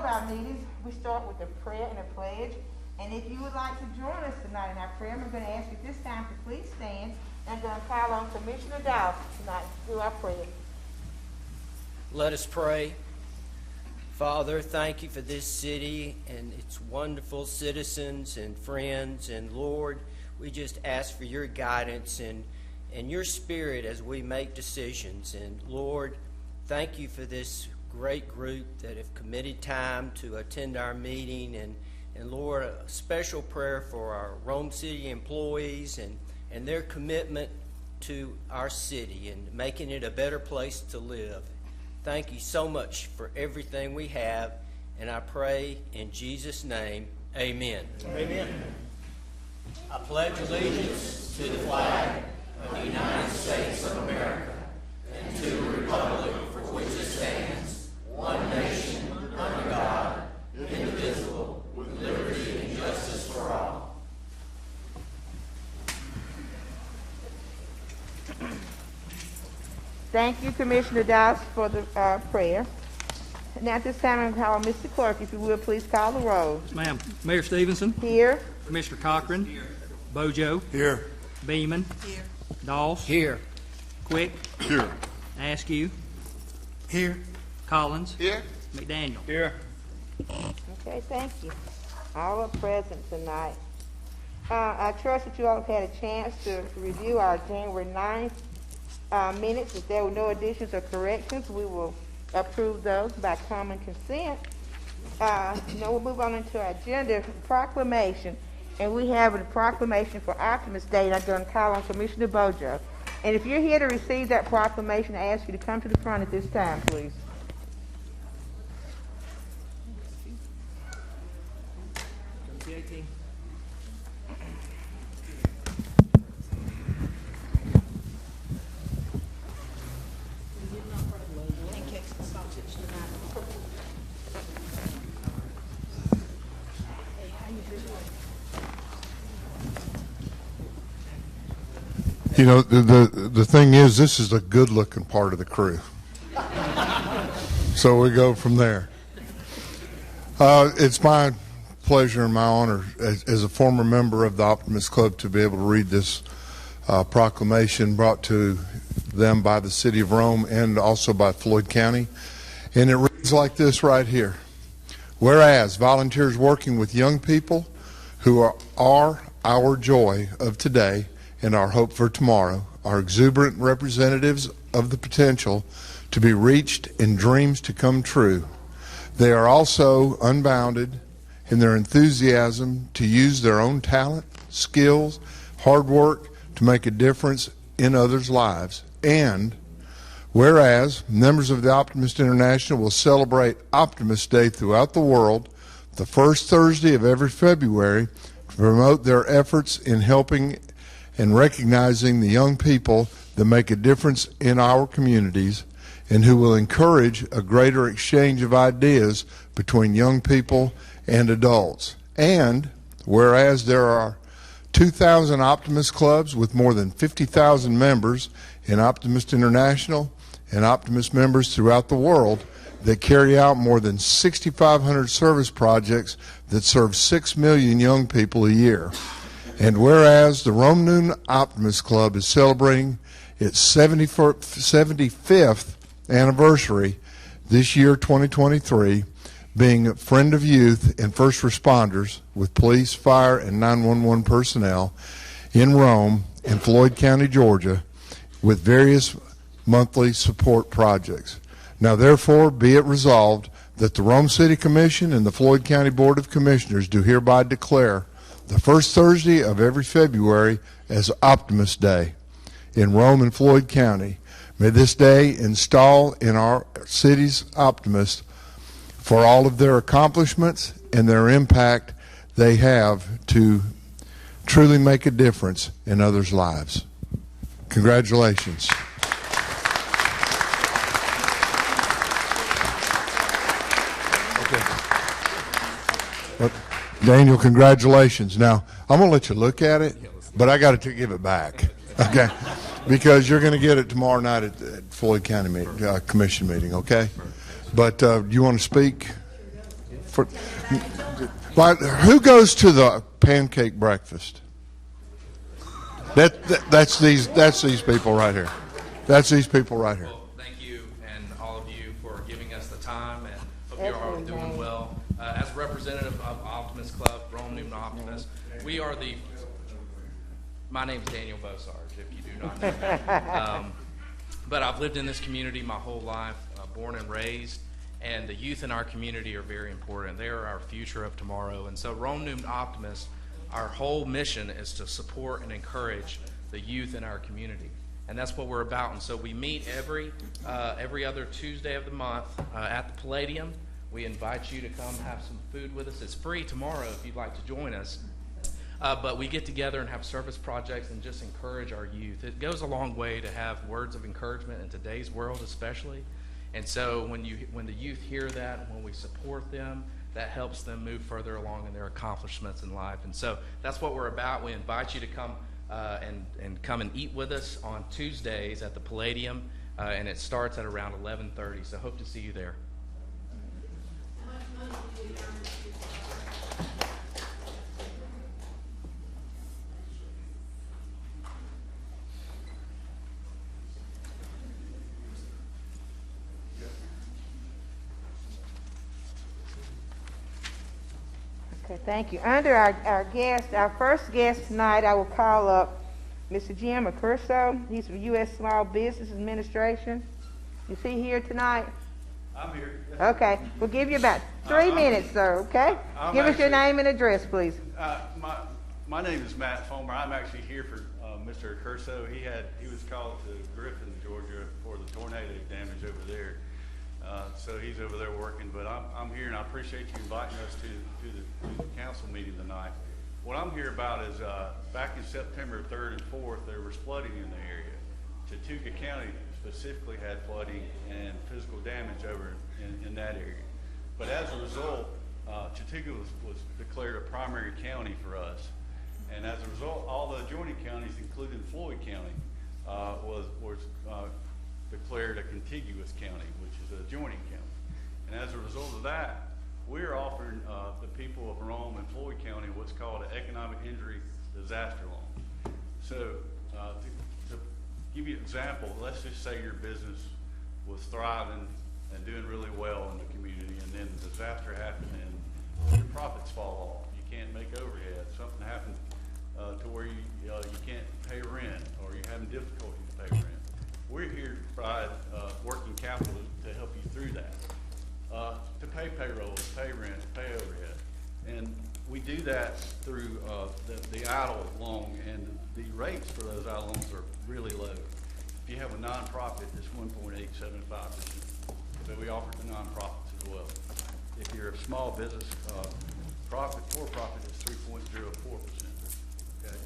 of our meetings, we start with a prayer and a pledge. And if you would like to join us tonight in our prayer, I'm going to ask you at this time to please stand. I'm going to call on Commissioner Dawes tonight to do our prayer. Let us pray. Father, thank you for this city and its wonderful citizens and friends. And Lord, we just ask for your guidance and your spirit as we make decisions. And Lord, thank you for this great group that have committed time to attend our meeting. And Lord, a special prayer for our Rome City employees and their commitment to our city and making it a better place to live. Thank you so much for everything we have, and I pray in Jesus' name, amen. Amen. I pledge allegiance to the flag of the United States of America and to the republic for which it stands, one nation, under God, indivisible, with liberty and justice for all. Thank you, Commissioner Dawes, for the prayer. Now, at this time, I'm going to call on Mr. Clerk, if you will, please call the roll. Yes, ma'am. Mayor Stevenson. Here. Commissioner Cochran. Here. Bojo. Here. Beeman. Here. Dawes. Here. Quick. Here. Askew. Here. Collins. Here. McDaniel. Here. Okay, thank you. All are present tonight. I trust that you all have had a chance to review our January 9th minutes. If there were no additions or corrections, we will approve those by common consent. Now we'll move on into our agenda, proclamation. And we have a proclamation for Optimist Day, and I'm going to call on Commissioner Bojo. And if you're here to receive that proclamation, I ask you to come to the front at this time, please. You know, the thing is, this is the good-looking part of the crew. So we go from there. It's my pleasure and my honor as a former member of the Optimist Club to be able to read this proclamation brought to them by the City of Rome and also by Floyd County. And it reads like this right here. Whereas volunteers working with young people who are our joy of today and our hope for tomorrow are exuberant representatives of the potential to be reached and dreams to come true. They are also unbounded in their enthusiasm to use their own talent, skills, hard work to make a difference in others' lives. And whereas members of the Optimist International will celebrate Optimist Day throughout the world the first Thursday of every February to promote their efforts in helping and recognizing the young people that make a difference in our communities and who will encourage a greater exchange of ideas between young people and adults. And whereas there are 2,000 Optimist clubs with more than 50,000 members in Optimist International and Optimist members throughout the world that carry out more than 6,500 service projects that serve 6 million young people a year. And whereas the Rome Noon Optimist Club is celebrating its 75th anniversary this year, 2023, being a friend of youth and first responders with police, fire, and 911 personnel in Rome and Floyd County, Georgia, with various monthly support projects. Now, therefore, be it resolved that the Rome City Commission and the Floyd County Board of Commissioners do hereby declare the first Thursday of every February as Optimist Day in Rome and Floyd County. May this day install in our city's optimists for all of their accomplishments and their impact they have to truly make a difference in others' lives. Congratulations. Daniel, congratulations. Now, I'm going to let you look at it, but I got to give it back, okay? Because you're going to get it tomorrow night at Floyd County Commission meeting, okay? But do you want to speak? But who goes to the pancake breakfast? That's these people right here. That's these people right here. Well, thank you and all of you for giving us the time, and hope you're all doing well. As a representative of Optimist Club, Rome Newman Optimist, we are the. My name is Daniel Bosarge, if you do not know me. But I've lived in this community my whole life, born and raised, and the youth in our community are very important. They are our future of tomorrow, and so Rome Newman Optimist, our whole mission is to support and encourage the youth in our community. And that's what we're about. And so we meet every other Tuesday of the month at the Palladium. We invite you to come have some food with us. It's free tomorrow if you'd like to join us. But we get together and have service projects and just encourage our youth. It goes a long way to have words of encouragement in today's world especially. And so when the youth hear that and when we support them, that helps them move further along in their accomplishments in life. And so that's what we're about. We invite you to come and come and eat with us on Tuesdays at the Palladium, and it starts at around 11:30. So hope to see you there. Okay, thank you. Under our first guest tonight, I will call up Mr. Jim Accurso. He's from U.S. Small Business Administration. Is he here tonight? I'm here. Okay, we'll give you about 3 minutes, sir, okay? Give us your name and address, please. My name is Matt Fomer. I'm actually here for Mr. Accurso. He was called to Griffin, Georgia for the tornado damage over there. So he's over there working, but I'm here, and I appreciate you inviting us to the council meeting tonight. What I'm here about is back in September 3rd and 4th, there was flooding in the area. Chattooga County specifically had flooding and physical damage over in that area. But as a result, Chattooga was declared a primary county for us. And as a result, all the adjoining counties, including Floyd County, was declared a contiguous county, which is an adjoining county. And as a result of that, we're offering the people of Rome and Floyd County what's called an economic injury disaster loan. So to give you an example, let's just say your business was thriving and doing really well in the community, and then the disaster happened and your profits fall off. You can't make overhead. Something happened to where you can't pay rent, or you're having difficulty to pay rent. We're here to provide working capital to help you through that, to pay payroll, to pay rent, to pay overhead. And we do that through the EIDL loan, and the rates for those EIDL loans are really low. If you have a nonprofit, it's 1.875%. So we offer to nonprofits as well. If you're a small business, for-profit, it's 3.04%. Okay?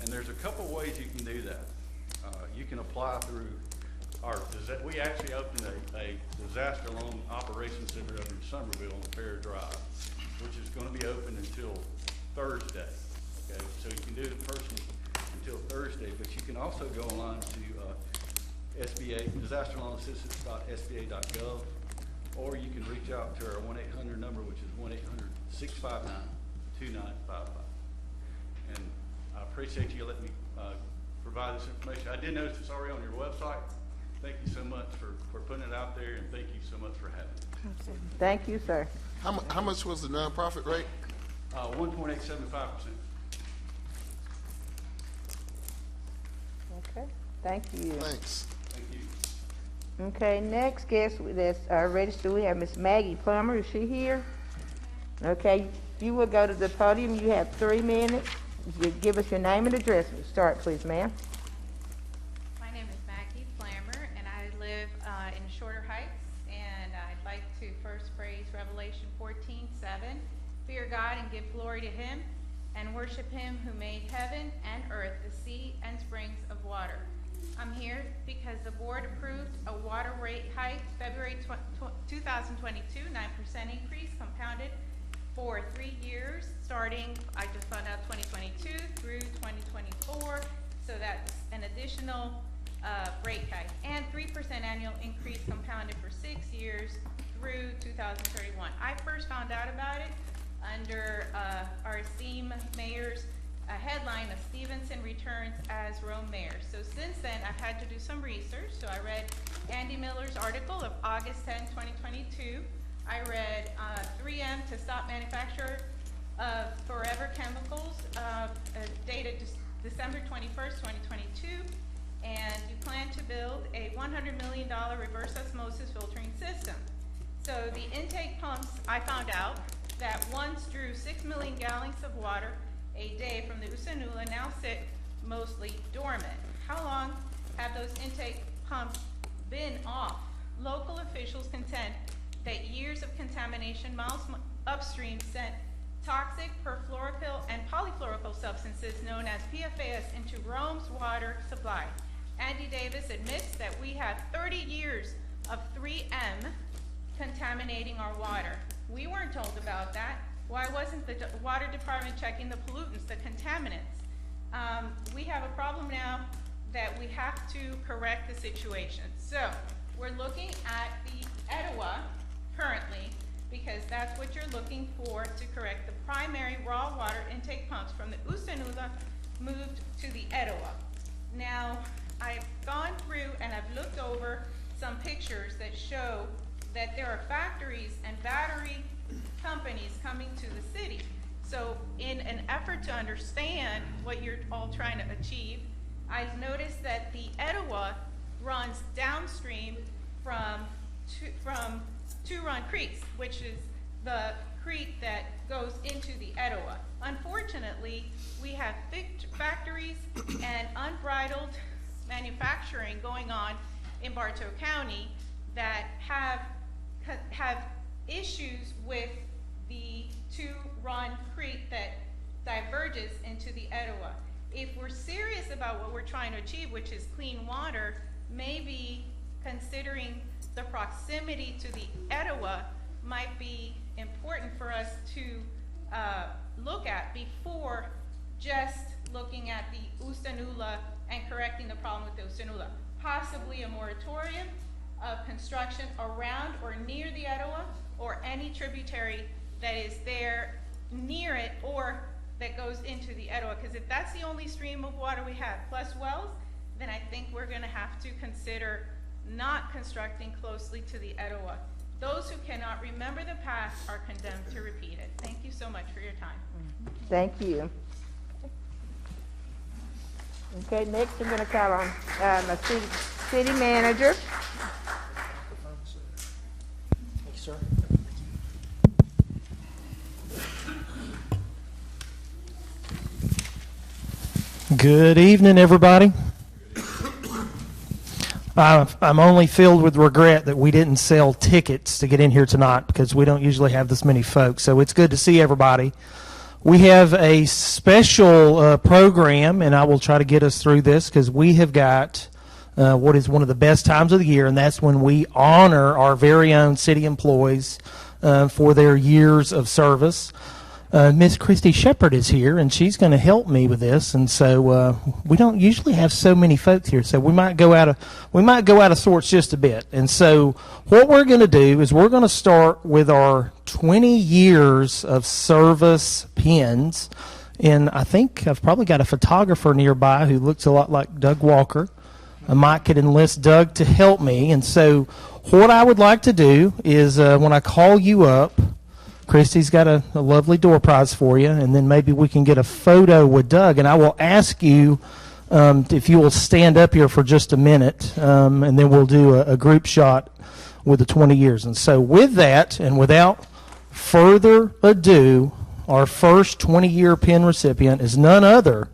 And there's a couple ways you can do that. You can apply through we actually opened a disaster loan operations center up in Summerville on Fair Drive, which is going to be open until Thursday. Okay, so you can do it in person until Thursday, but you can also go online to SBA, disasterloanassistance.sba.gov, or you can reach out to our 1-800 number, which is 1-800-659-2955. And I appreciate you letting me provide this information. I did notice it's already on your website. Thank you so much for putting it out there, and thank you so much for having me. Thank you, sir. How much was the nonprofit rate? 1.875%. Okay, thank you. Thanks. Thank you. Okay, next guest that's registered, we have Miss Maggie Plummer. Is she here? Okay, you will go to the podium. You have 3 minutes. You give us your name and address. Start, please, ma'am. My name is Maggie Flammer, and I live in Shorter Heights, and I'd like to first praise Revelation 14:7. Fear God and give glory to Him, and worship Him who made heaven and earth, the sea and springs of water. I'm here because the board approved a water rate hike February 2022, 9% increase compounded for 3 years, starting, I just found out, 2022 through 2024. So that's an additional rate hike, and 3% annual increase compounded for 6 years through 2031. I first found out about it under our esteemed mayor's headline of Stevenson returns as Rome mayor. So since then, I've had to do some research. So I read Andy Miller's article of August 10, 2022. I read 3M to stop manufacture of Forever Chemicals, dated December 21st, 2022. And you plan to build a $100 million reverse osmosis filtering system. So the intake pumps, I found out that once drew 6 million gallons of water a day from the Usanula, now sit mostly dormant. How long have those intake pumps been off? Local officials contend that years of contamination miles upstream sent toxic perfluoroalkyl and polyfluoroalkyl substances known as PFAS into Rome's water supply. Andy Davis admits that we have 30 years of 3M contaminating our water. We weren't told about that. Why wasn't the water department checking the pollutants, the contaminants? We have a problem now that we have to correct the situation. So we're looking at the Etowah currently, because that's what you're looking for to correct the primary raw water intake pumps from the Usanula moved to the Etowah. Now, I've gone through and I've looked over some pictures that show that there are factories and battery companies coming to the city. So in an effort to understand what you're all trying to achieve, I've noticed that the Etowah runs downstream from Two Run Creek, which is the creek that goes into the Etowah. Unfortunately, we have factories and unbridled manufacturing going on in Bartow County that have issues with the Two Run Creek that diverges into the Etowah. If we're serious about what we're trying to achieve, which is clean water, maybe considering the proximity to the Etowah might be important for us to look at before just looking at the Usanula and correcting the problem with the Usanula. Possibly a moratorium of construction around or near the Etowah, or any tributary that is there near it or that goes into the Etowah. Because if that's the only stream of water we have, plus wells, then I think we're going to have to consider not constructing closely to the Etowah. Those who cannot remember the past are condemned to repeat it. Thank you so much for your time. Thank you. Okay, next I'm going to call on the city manager. Thank you, sir. Good evening, everybody. I'm only filled with regret that we didn't sell tickets to get in here tonight, because we don't usually have this many folks. So it's good to see everybody. We have a special program, and I will try to get us through this, because we have got what is one of the best times of the year, and that's when we honor our very own city employees for their years of service. Miss Christy Shepard is here, and she's going to help me with this. And so we don't usually have so many folks here, so we might go out of sorts just a bit. And so what we're going to do is we're going to start with our 20 years of service pins. And I think I've probably got a photographer nearby who looks a lot like Doug Walker. I might could enlist Doug to help me. And so what I would like to do is when I call you up, Christy's got a lovely door prize for you, and then maybe we can get a photo with Doug. And I will ask you if you will stand up here for just a minute, and then we'll do a group shot with the 20 years. And so with that, and without further ado, our first 20-year pin recipient is none other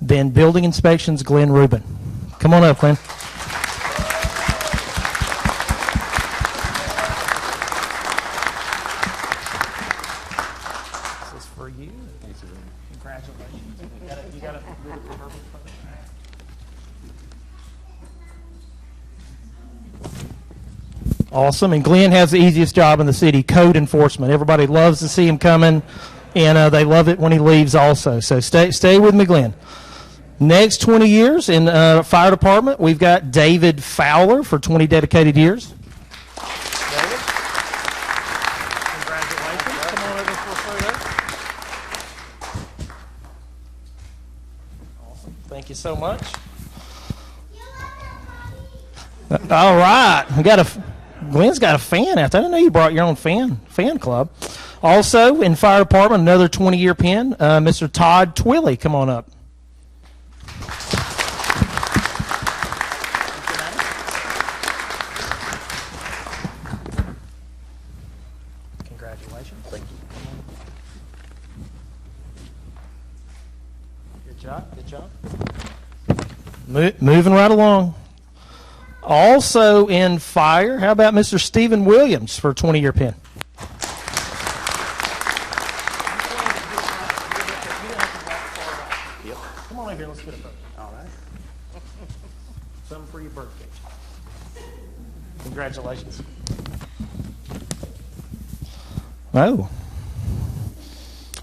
than Building Inspections Glenn Rubin. Come on up, Glenn. Awesome, and Glenn has the easiest job in the city, code enforcement. Everybody loves to see him coming, and they love it when he leaves also. So stay with me, Glenn. Next 20 years in fire department, we've got David Fowler for 20 dedicated years. David. Come on over for a photo. Awesome. Thank you so much. All right. Glenn's got a fan out there. I didn't know you brought your own fan club. Also, in fire department, another 20-year pin, Mr. Todd Twilley. Come on up. Congratulations. Thank you. Good job. Good job. Moving right along. Also in fire, how about Mr. Stephen Williams for a 20-year pin? Come on over here, let's get a photo. All right. Something for your birthday. Congratulations. Oh.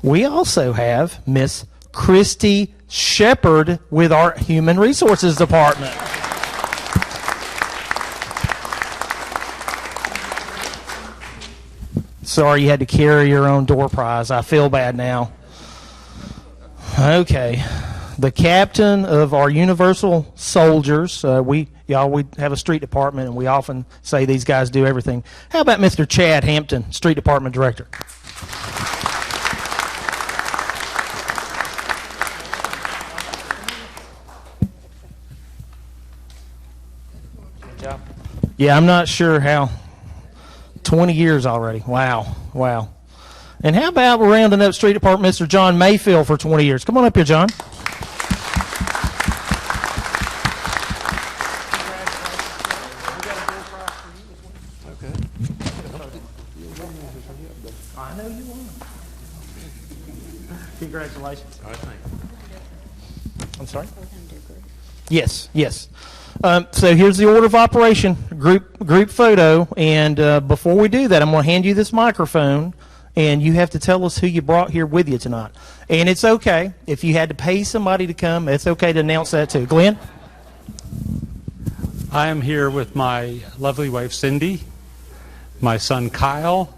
We also have Miss Christy Shepard with our Human Resources Department. Sorry you had to carry your own door prize. I feel bad now. Okay. The captain of our Universal Soldiers. We have a street department, and we often say these guys do everything. How about Mr. Chad Hampton, street department director? Good job. Yeah, I'm not sure how. 20 years already. Wow. Wow. And how about we're rounding up street department Mr. John Mayfield for 20 years. Come on up here, John. I know you won. Congratulations. All right, thanks. I'm sorry? Yes, yes. So here's the order of operation, group photo, and before we do that, I'm going to hand you this microphone, and you have to tell us who you brought here with you tonight. And it's okay. If you had to pay somebody to come, it's okay to announce that too. Glenn? I am here with my lovely wife, Cindy, my son, Kyle,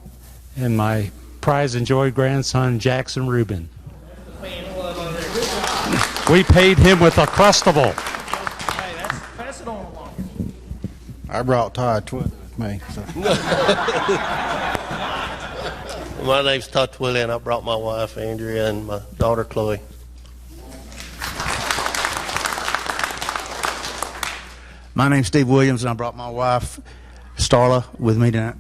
and my prize-enjoyed grandson, Jackson Rubin. We paid him with a Crustable. Pass it on along. I brought Todd Twilley with me. So. My name's Todd Twilley, and I brought my wife, Andrea, and my daughter, Chloe. My name's Steve Williams, and I brought my wife, Starla, with me tonight.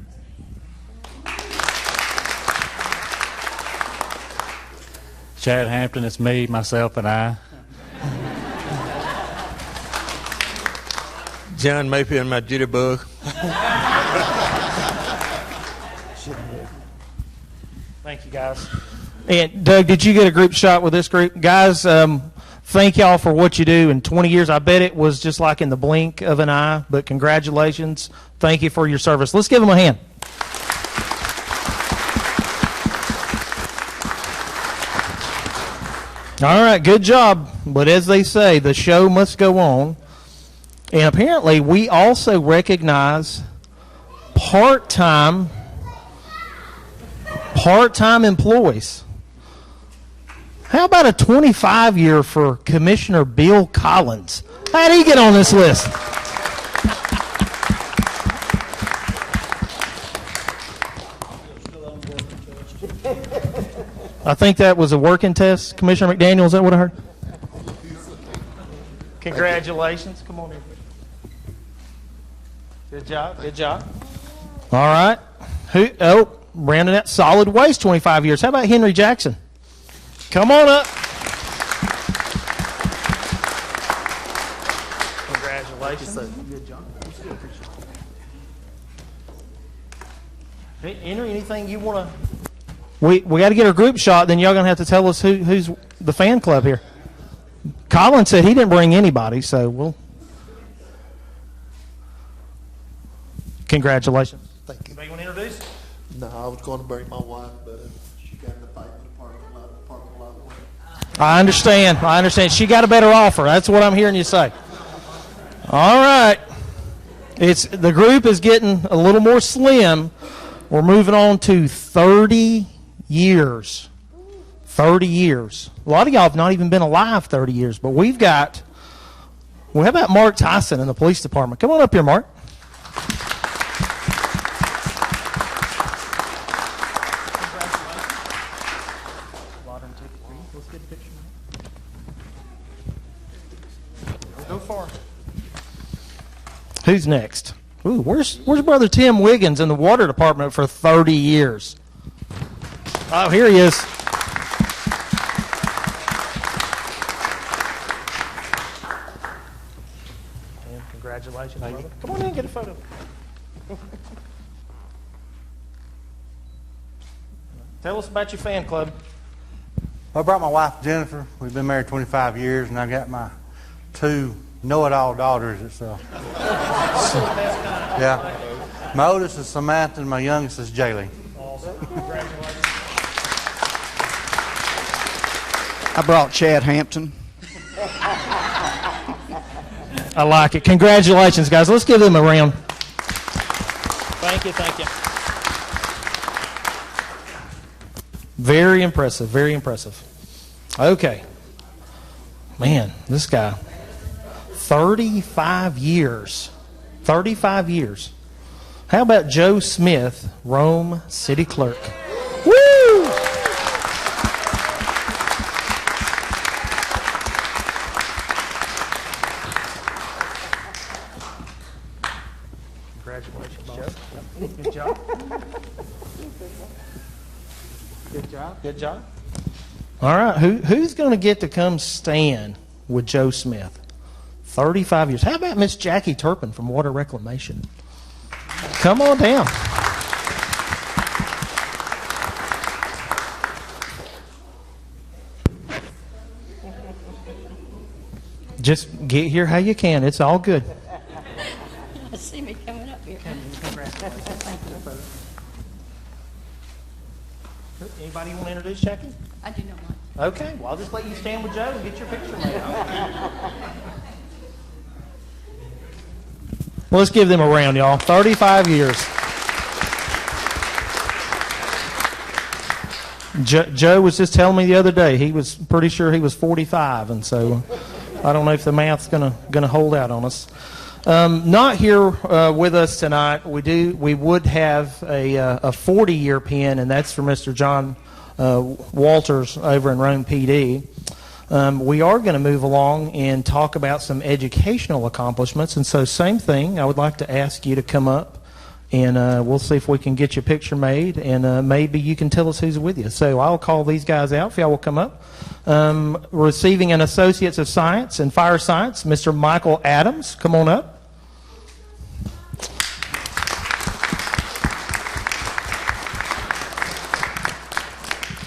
Chad Hampton, it's me, myself, and I. John Mayfield and my jitterbug. Thank you, guys. And Doug, did you get a group shot with this group? Guys, thank y'all for what you do in 20 years. I bet it was just like in the blink of an eye, but congratulations. Thank you for your service. Let's give them a hand. All right, good job. But as they say, the show must go on. And apparently, we also recognize part-time employees. How about a 25-year for Commissioner Bill Collins? How did he get on this list? I think that was a working test. Commissioner McDaniel, is that what I heard? Congratulations. Come on in. Good job. Good job. All right. Brandon at Solid Waste, 25 years. How about Henry Jackson? Come on up. Congratulations. Good job. Hey, Henry, anything you want to... We got to get our group shot, then y'all going to have to tell us who's the fan club here. Colin said he didn't bring anybody, so we'll... Congratulations. Thank you. Anybody want to introduce? No, I was going to bury my wife, but she got in the fight in the parking lot. I understand. She got a better offer. That's what I'm hearing you say. All right. The group is getting a little more slim. We're moving on to 30 years. 30 years. A lot of y'all have not even been alive 30 years, but we've got, well, how about Mark Tyson in the police department? Come on up here, Mark. Go far. Who's next? Ooh, where's Brother Tim Wiggins in the water department for 30 years? Oh, here he is. And congratulations, brother. Come on in and get a photo. Tell us about your fan club. I brought my wife Jennifer. We've been married 25 years, and I got my 2 know-it-all daughters. Yeah. My oldest is Samantha, and my youngest is Jaylee. Awesome. Congratulations. I brought Chad Hampton. I like it. Congratulations, guys. Let's give them a round. Thank you, thank you. Very impressive, very impressive. Okay. Man, this guy, 35 years. 35 years. How about Joe Smith, Rome City Clerk? Woo! Congratulations, Joe. Good job. Good job. Good job. All right, who's going to get to come stand with Joe Smith? 35 years. How about Miss Jackie Turpin from Water Reclamation? Come on down. Just get here how you can. It's all good. See me coming up here. Anybody want to introduce Jackie? I do not mind. Okay, well, I'll just let you stand with Joe and get your picture made. Well, let's give them a round, y'all. 35 years. Joe was just telling me the other day he was pretty sure he was 45, and so I don't know if the math's gonna hold out on us. Not here with us tonight. We would have a 40-year pin, and that's for Mr. John Walters over in Rome PD. We are going to move along and talk about some educational accomplishments, and so same thing. I would like to ask you to come up, and we'll see if we can get your picture made, and maybe you can tell us who's with you. So I'll call these guys out if y'all will come up. Receiving an Associates of Science in Fire Science, Mr. Michael Adams. Come on up.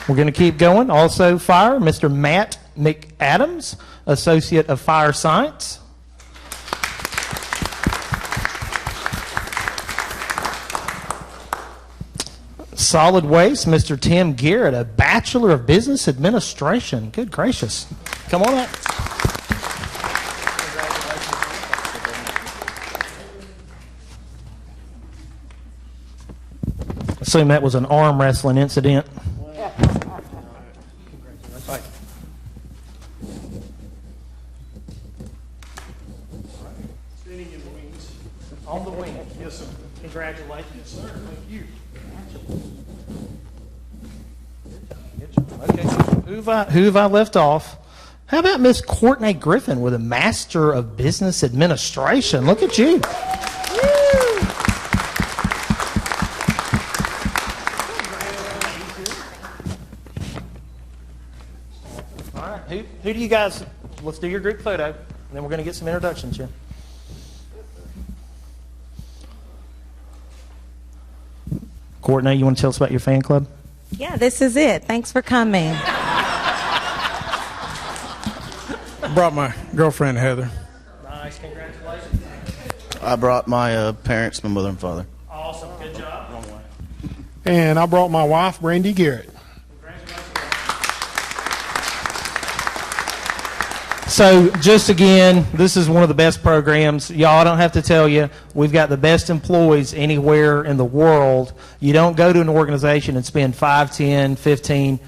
We're going to keep going. Also, fire, Mr. Matt McAdams, Associate of Fire Science. Solid Waste, Mr. Tim Garrett, a Bachelor of Business Administration. Good gracious. Come on up. Assume that was an arm wrestling incident. On the wing. Yes, sir. Congratulations. Yes, sir. Thank you. Okay, so who have I left off? How about Miss Courtney Griffin with a Master of Business Administration? Look at you. All right. Who do you guys, let's do your group photo, and then we're going to get some introductions here. Courtney, you want to tell us about your fan club? Yeah, this is it. Thanks for coming. I brought my girlfriend, Heather. Nice, congratulations. I brought my parents, my mother and father. Awesome, good job. And I brought my wife, Brandy Garrett. So just again, this is one of the best programs. Y'all, I don't have to tell you, we've got the best employees anywhere in the world. You don't go to an organization and spend 5, 10, 15,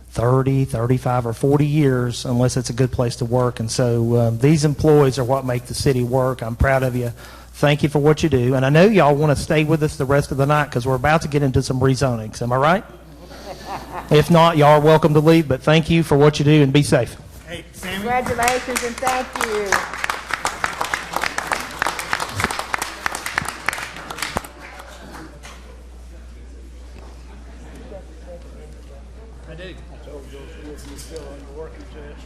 30, 35, or 40 years unless it's a good place to work. And so these employees are what make the city work. I'm proud of you. Thank you for what you do. And I know y'all want to stay with us the rest of the night because we're about to get into some rezonings. Am I right? If not, y'all are welcome to leave, but thank you for what you do and be safe. Hey, Sammy. Congratulations and thank you. I do. I told Joseph you're still on your working test.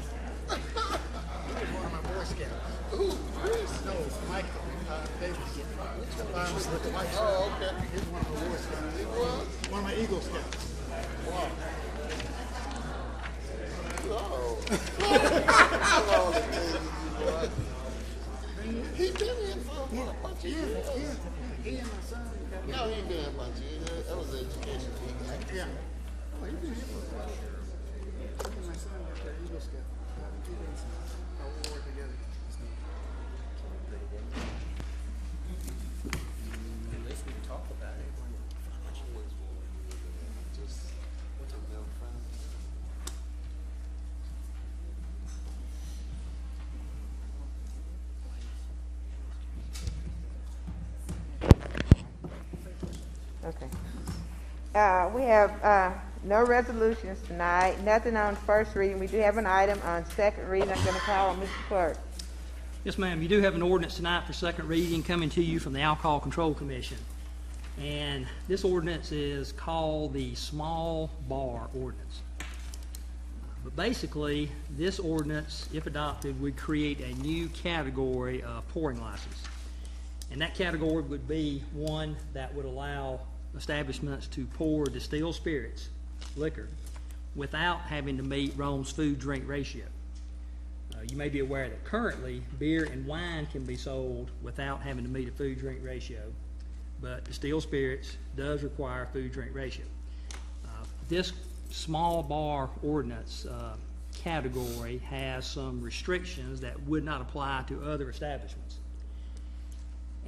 He's one of my Boy Scouts. Ooh, Chris? No, Mike Davis. Oh, okay. He's one of my Boy Scouts. He was? One of my Eagle Scouts. Wow. He been in for a bunch of years. He and my son. No, he ain't been in a bunch of years. That was education. Yeah. Well, he been here for a while. He and my son got their Eagle Scout. He did some award together. At least we can talk about it. Okay. We have no resolutions tonight, nothing on first reading. We do have an item on second reading. I'm going to call on Mr. Clerk. Yes, ma'am. You do have an ordinance tonight for second reading coming to you from the Alcohol Control Commission. And this ordinance is called the Small Bar Ordinance. But basically, this ordinance, if adopted, would create a new category of pouring license. And that category would be one that would allow establishments to pour distilled spirits, liquor, without having to meet Rome's food-drink ratio. You may be aware that currently beer and wine can be sold without having to meet a food-drink ratio, but distilled spirits does require a food-drink ratio. This small bar ordinance category has some restrictions that would not apply to other establishments.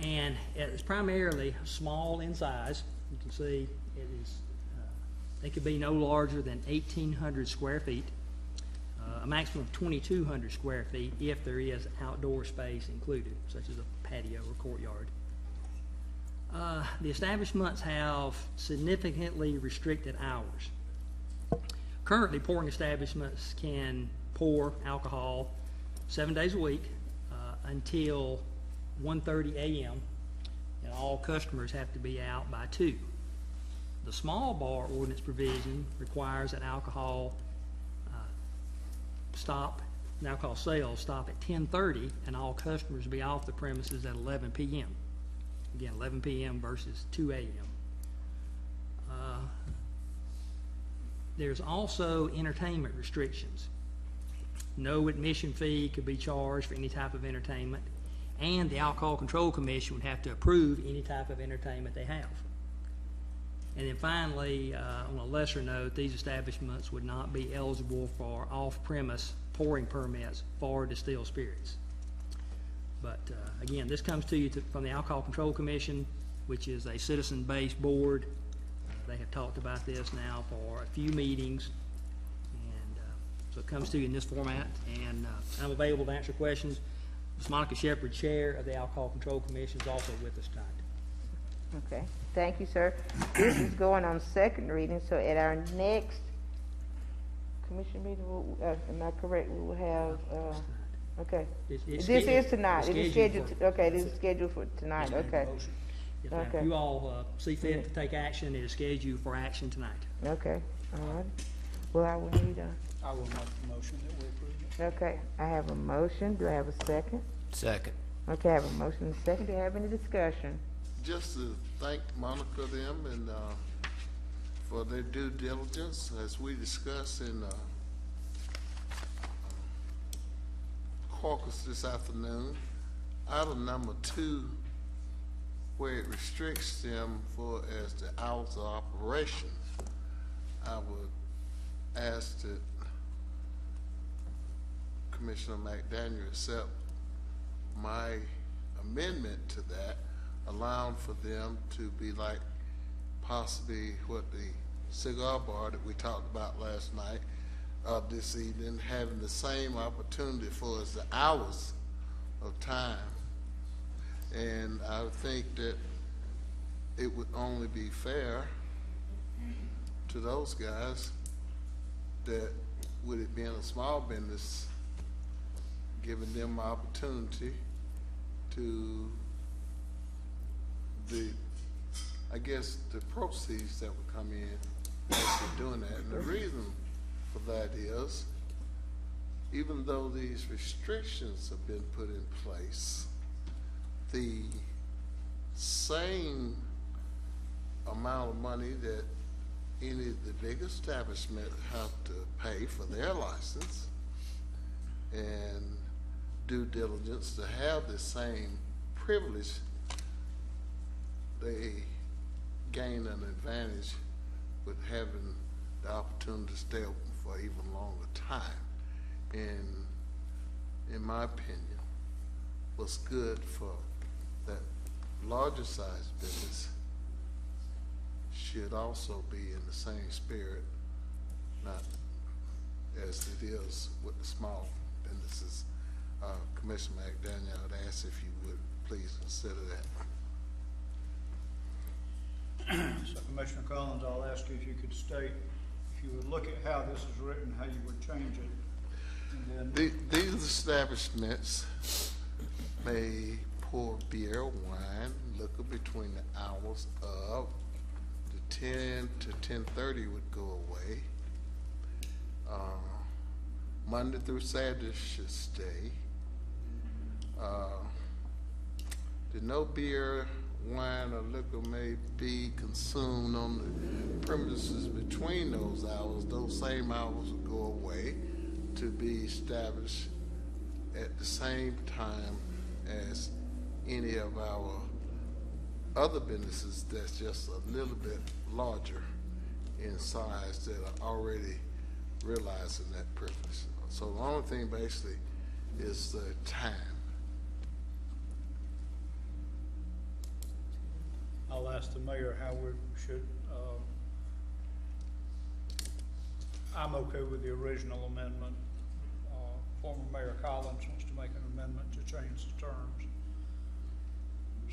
And it's primarily small in size. You can see it could be no larger than 1,800 square feet, a maximum of 2,200 square feet if there is outdoor space included, such as a patio or courtyard. The establishments have significantly restricted hours. Currently, pouring establishments can pour alcohol 7 days a week until 1:30 a.m. and all customers have to be out by 2. The small bar ordinance provision requires that alcohol alcohol sales stop at 10:30 and all customers be off the premises at 11 p.m. Again, 11 p.m. versus 2 a.m. There's also entertainment restrictions. No admission fee could be charged for any type of entertainment, and the Alcohol Control Commission would have to approve any type of entertainment they have. And then finally, on a lesser note, these establishments would not be eligible for off-premise pouring permits for distilled spirits. But again, this comes to you from the Alcohol Control Commission, which is a citizen-based board. They have talked about this now for a few meetings, and so it comes to you in this format. And I'm available to answer questions. Ms. Monica Shepard, Chair of the Alcohol Control Commission, is also with us tonight. Okay, thank you, sir. This is going on second reading, so at our next commission meeting, am I correct, we will have, okay. This is tonight. It is scheduled, okay, this is scheduled for tonight, okay. Yes, ma'am. Okay. If you all see fit to take action, it is scheduled for action tonight. Okay, all right. Well, I will need I will make the motion that we approve it. okay, I have a motion. Do I have a second? Second. Okay, I have a motion and a second. Do you have any discussion? Just to thank Monica them and for their due diligence as we discussed in caucus this afternoon. Item number 2, where it restricts them for as the hours of operation, I would ask the Commissioner McDaniel accept my amendment to that, allowing for them to be like possibly what the cigar bar that we talked about last night, this evening, having the same opportunity for us, the hours of time. And I think that it would only be fair to those guys that, with it being a small business, giving them opportunity to the proceeds that would come in as they're doing that. And the reason for that is, even though these restrictions have been put in place, the same amount of money that any of the big establishments have to pay for their license and due diligence to have the same privilege, they gain an advantage with having the opportunity to stay open for even longer time. And in my opinion, what's good for that larger size business should also be in the same spirit, not as it is with the small businesses. Commissioner McDaniel, I'd ask if you would please consider that. So Commissioner Collins, I'll ask you if you could state, if you would look at how this is written, how you would change it. And then These establishments may pour beer, wine, liquor between the hours of the 10 to 10:30 would go away. Monday through Saturday should stay. The no beer, wine, or liquor may be consumed on the premises between those hours. Those same hours will go away to be established at the same time as any of our other businesses that's just a little bit larger in size that are already realizing that privilege. So the only thing basically is the time. I'll ask the mayor how we should, I'm okay with the original amendment. Former Mayor Collins wants to make an amendment to change the terms.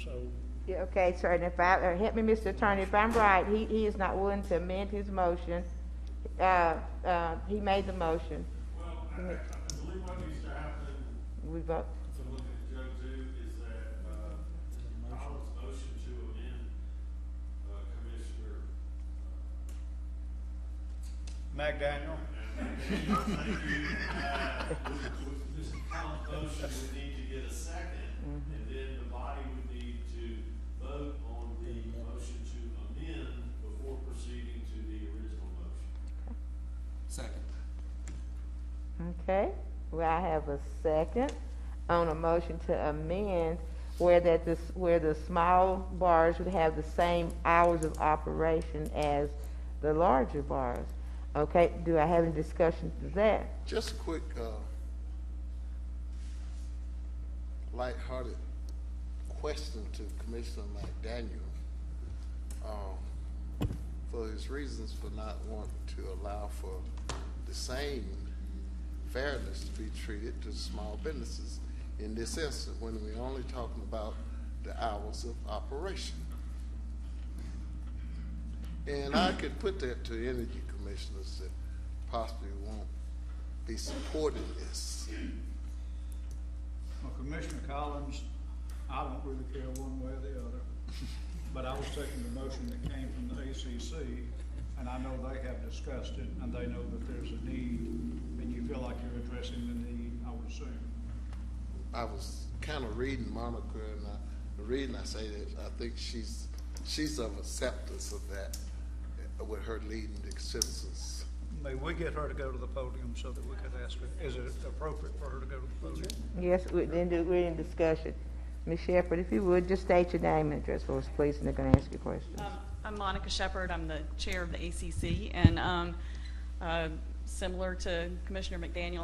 So. Yeah, okay, sir, and if I, help me, Mr. Attorney, if I'm right, he is not willing to amend his motion. He made the motion. Well, I believe what needs to happen, We vote. to look at Joe too, is that, Collins' motion to amend, Commissioner, McDaniel? Thank you. With Mr. Collins' motion, we need to get a second, and then the body would need to vote on the motion to amend before proceeding to the original motion. Second. Okay, well, I have a second on a motion to amend where the small bars would have the same hours of operation as the larger bars. Okay, do I have any discussion to that? Just a quick, lighthearted question to Commissioner McDaniel. For his reasons for not wanting to allow for the same fairness to be treated to small businesses in this instance when we're only talking about the hours of operation. And I could put that to any of you commissioners that possibly won't be supporting this. Well, Commissioner Collins, I don't really care one way or the other, but I was taking the motion that came from the ACC, and I know they have discussed it, and they know that there's a need, and you feel like you're addressing the need, I would assume. I was kind of reading Monica, and the reason I say that, I think she's of acceptance of that with her leading the citizens. May we get her to go to the podium so that we could ask her, is it appropriate for her to go to the podium? Yes, we're in discussion. Ms. Shepherd, if you would, just state your name and address for us, please, and they're going to ask you questions. I'm Monica Shepherd. I'm the chair of the ACC, and similar to Commissioner McDaniel.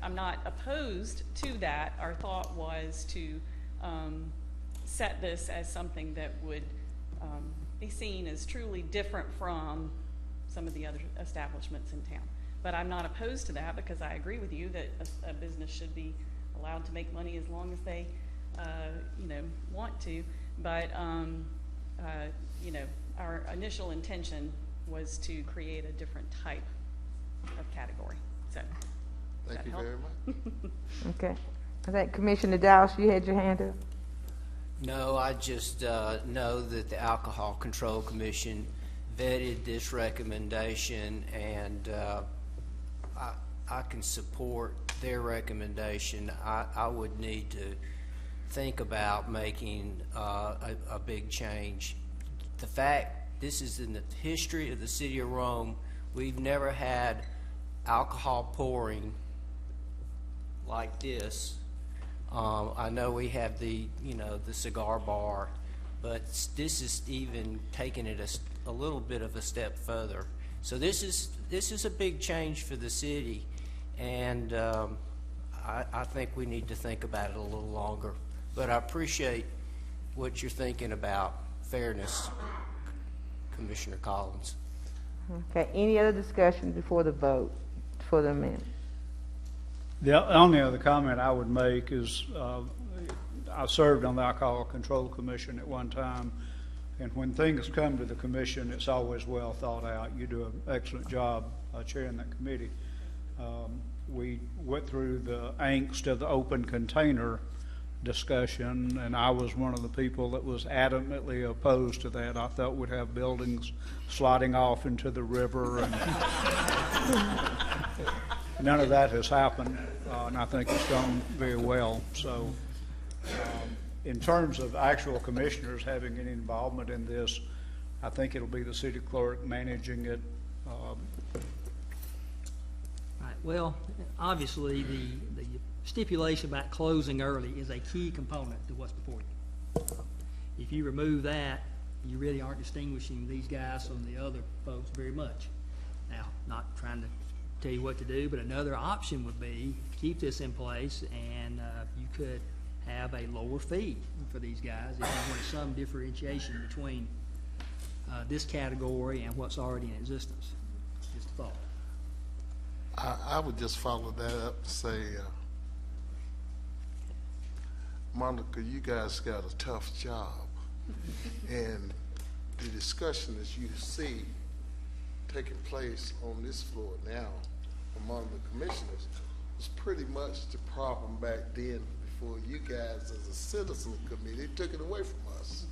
I'm not opposed to that. Our thought was to set this as something that would be seen as truly different from some of the other establishments in town. But I'm not opposed to that because I agree with you that a business should be allowed to make money as long as they, want to. But, our initial intention was to create a different type of category. So, Thank you very much. Okay. I think Commissioner Dowse, you had your hand up. No, I just know that the Alcohol Control Commission vetted this recommendation, and I can support their recommendation. I would need to think about making a big change. The fact this is in the history of the city of Rome, we've never had alcohol pouring like this. I know we have the cigar bar, but this is even taking it a little bit of a step further. So this is a big change for the city, and I think we need to think about it a little longer. But I appreciate what you're thinking about fairness, Commissioner Collins. Okay. Any other discussion before the vote for the amendment? The only other comment I would make is I served on the Alcohol Control Commission at one time, and when things come to the commission, it's always well thought out. You do an excellent job chairing that committee. We went through the angst of the open container discussion, and I was one of the people that was adamantly opposed to that. I thought we'd have buildings sliding off into the river, and none of that has happened, and I think it's gone very well. So in terms of actual commissioners having any involvement in this, I think it'll be the city clerk managing it. Right. Well, obviously, the stipulation about closing early is a key component to what's before you. If you remove that, you really aren't distinguishing these guys from the other folks very much. Now, not trying to tell you what to do, but another option would be keep this in place, and you could have a lower fee for these guys if you wanted some differentiation between this category and what's already in existence. Just a thought. I would just follow that up and say, Monica, you guys got a tough job, and the discussion that you see taking place on this floor now among the commissioners was pretty much the problem back then before you guys as a citizen committee took it away from us.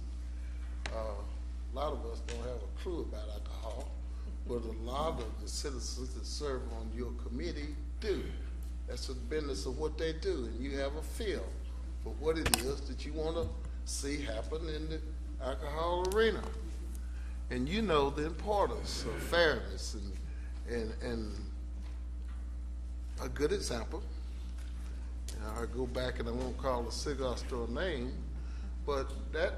A lot of us don't have a clue about alcohol, but a lot of the citizens that serve on your committee do. That's the business of what they do, and you have a feel for what it is that you want to see happen in the alcohol arena. And you know the importance of fairness and a good example. I go back, and I won't call the cigar store name, but that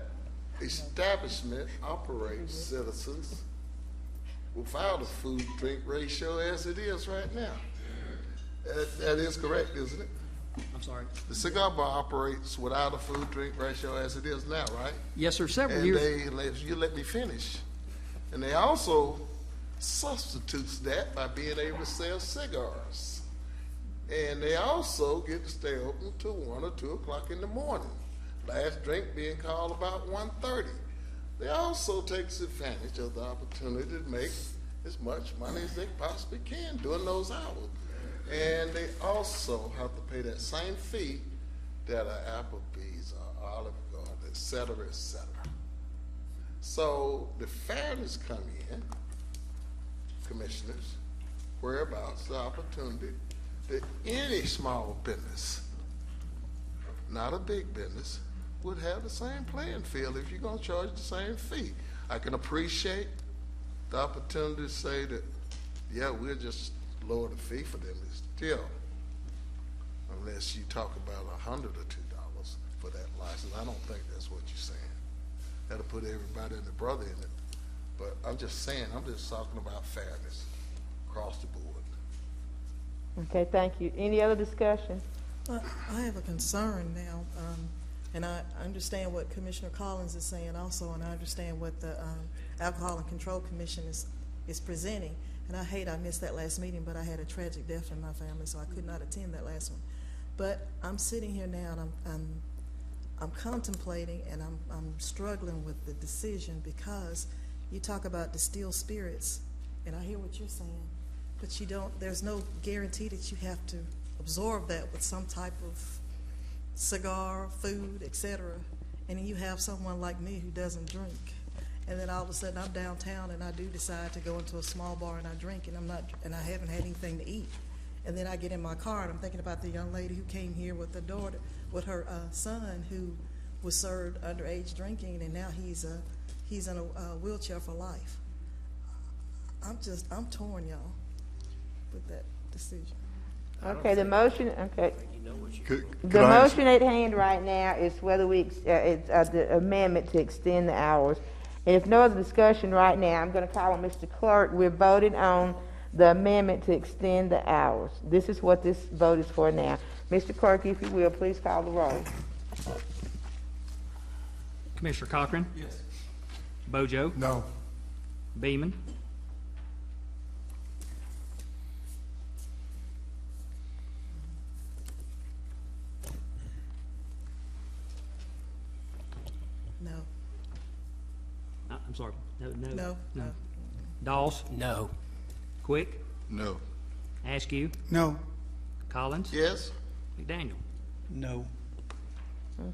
establishment operates citizens without a food-drink ratio as it is right now. That is correct, isn't it? I'm sorry? The cigar bar operates without a food-drink ratio as it is now, right? Yes, sir. Several and years. you let me finish. And they also substitutes that by being able to sell cigars. And they also get to stay open till 1 or 2 o'clock in the morning. Last drink being called about 1:30. They also take advantage of the opportunity to make as much money as they possibly can during those hours. And they also have to pay that same fee that an Applebee's or Olive Garden, et cetera, et cetera. So the fairness come in, commissioners, whereabouts the opportunity that any small business, not a big business, would have the same playing field if you're going to charge the same fee. I can appreciate the opportunity to say that, yeah, we'll just lower the fee for them. Still, unless you talk about $100 or $2 for that license, I don't think that's what you're saying. That'll put everybody and their brother in it. But I'm just saying, I'm just talking about fairness across the board. Okay, thank you. Any other discussion? Well, I have a concern now, and I understand what Commissioner Collins is saying also, and I understand what the Alcohol and Control Commission is presenting. And I hate I missed that last meeting, but I had a tragic death in my family, so I could not attend that last one. But I'm sitting here now, and I'm contemplating, and I'm struggling with the decision, because you talk about distilled spirits, and I hear what you're saying, but you don't. There's no guarantee that you have to absorb that with some type of cigar, food, etc. And you have someone like me who doesn't drink, and then all of a sudden I'm downtown and I do decide to go into a small bar and I drink, and I haven't had anything to eat, and then I get in my car and I'm thinking about the young lady who came here with her son who was served underage drinking, and now he's in a wheelchair for life. I'm torn, y'all, with that decision. Okay, the motion, okay. Could The I- motion at hand right now is whether it's the amendment to extend the hours. And if no other discussion right now, I'm going to call on Mr. Clerk. We're voting on the amendment to extend the hours. This is what this vote is for now. Mr. Clerk, if you will, please call the roll. Commissioner Cochran? Yes. Bojo? No. Beeman? No. I'm sorry. No. No. No. Dawes? No. Quick? No. Askew? No. Collins? Yes? McDaniel? No.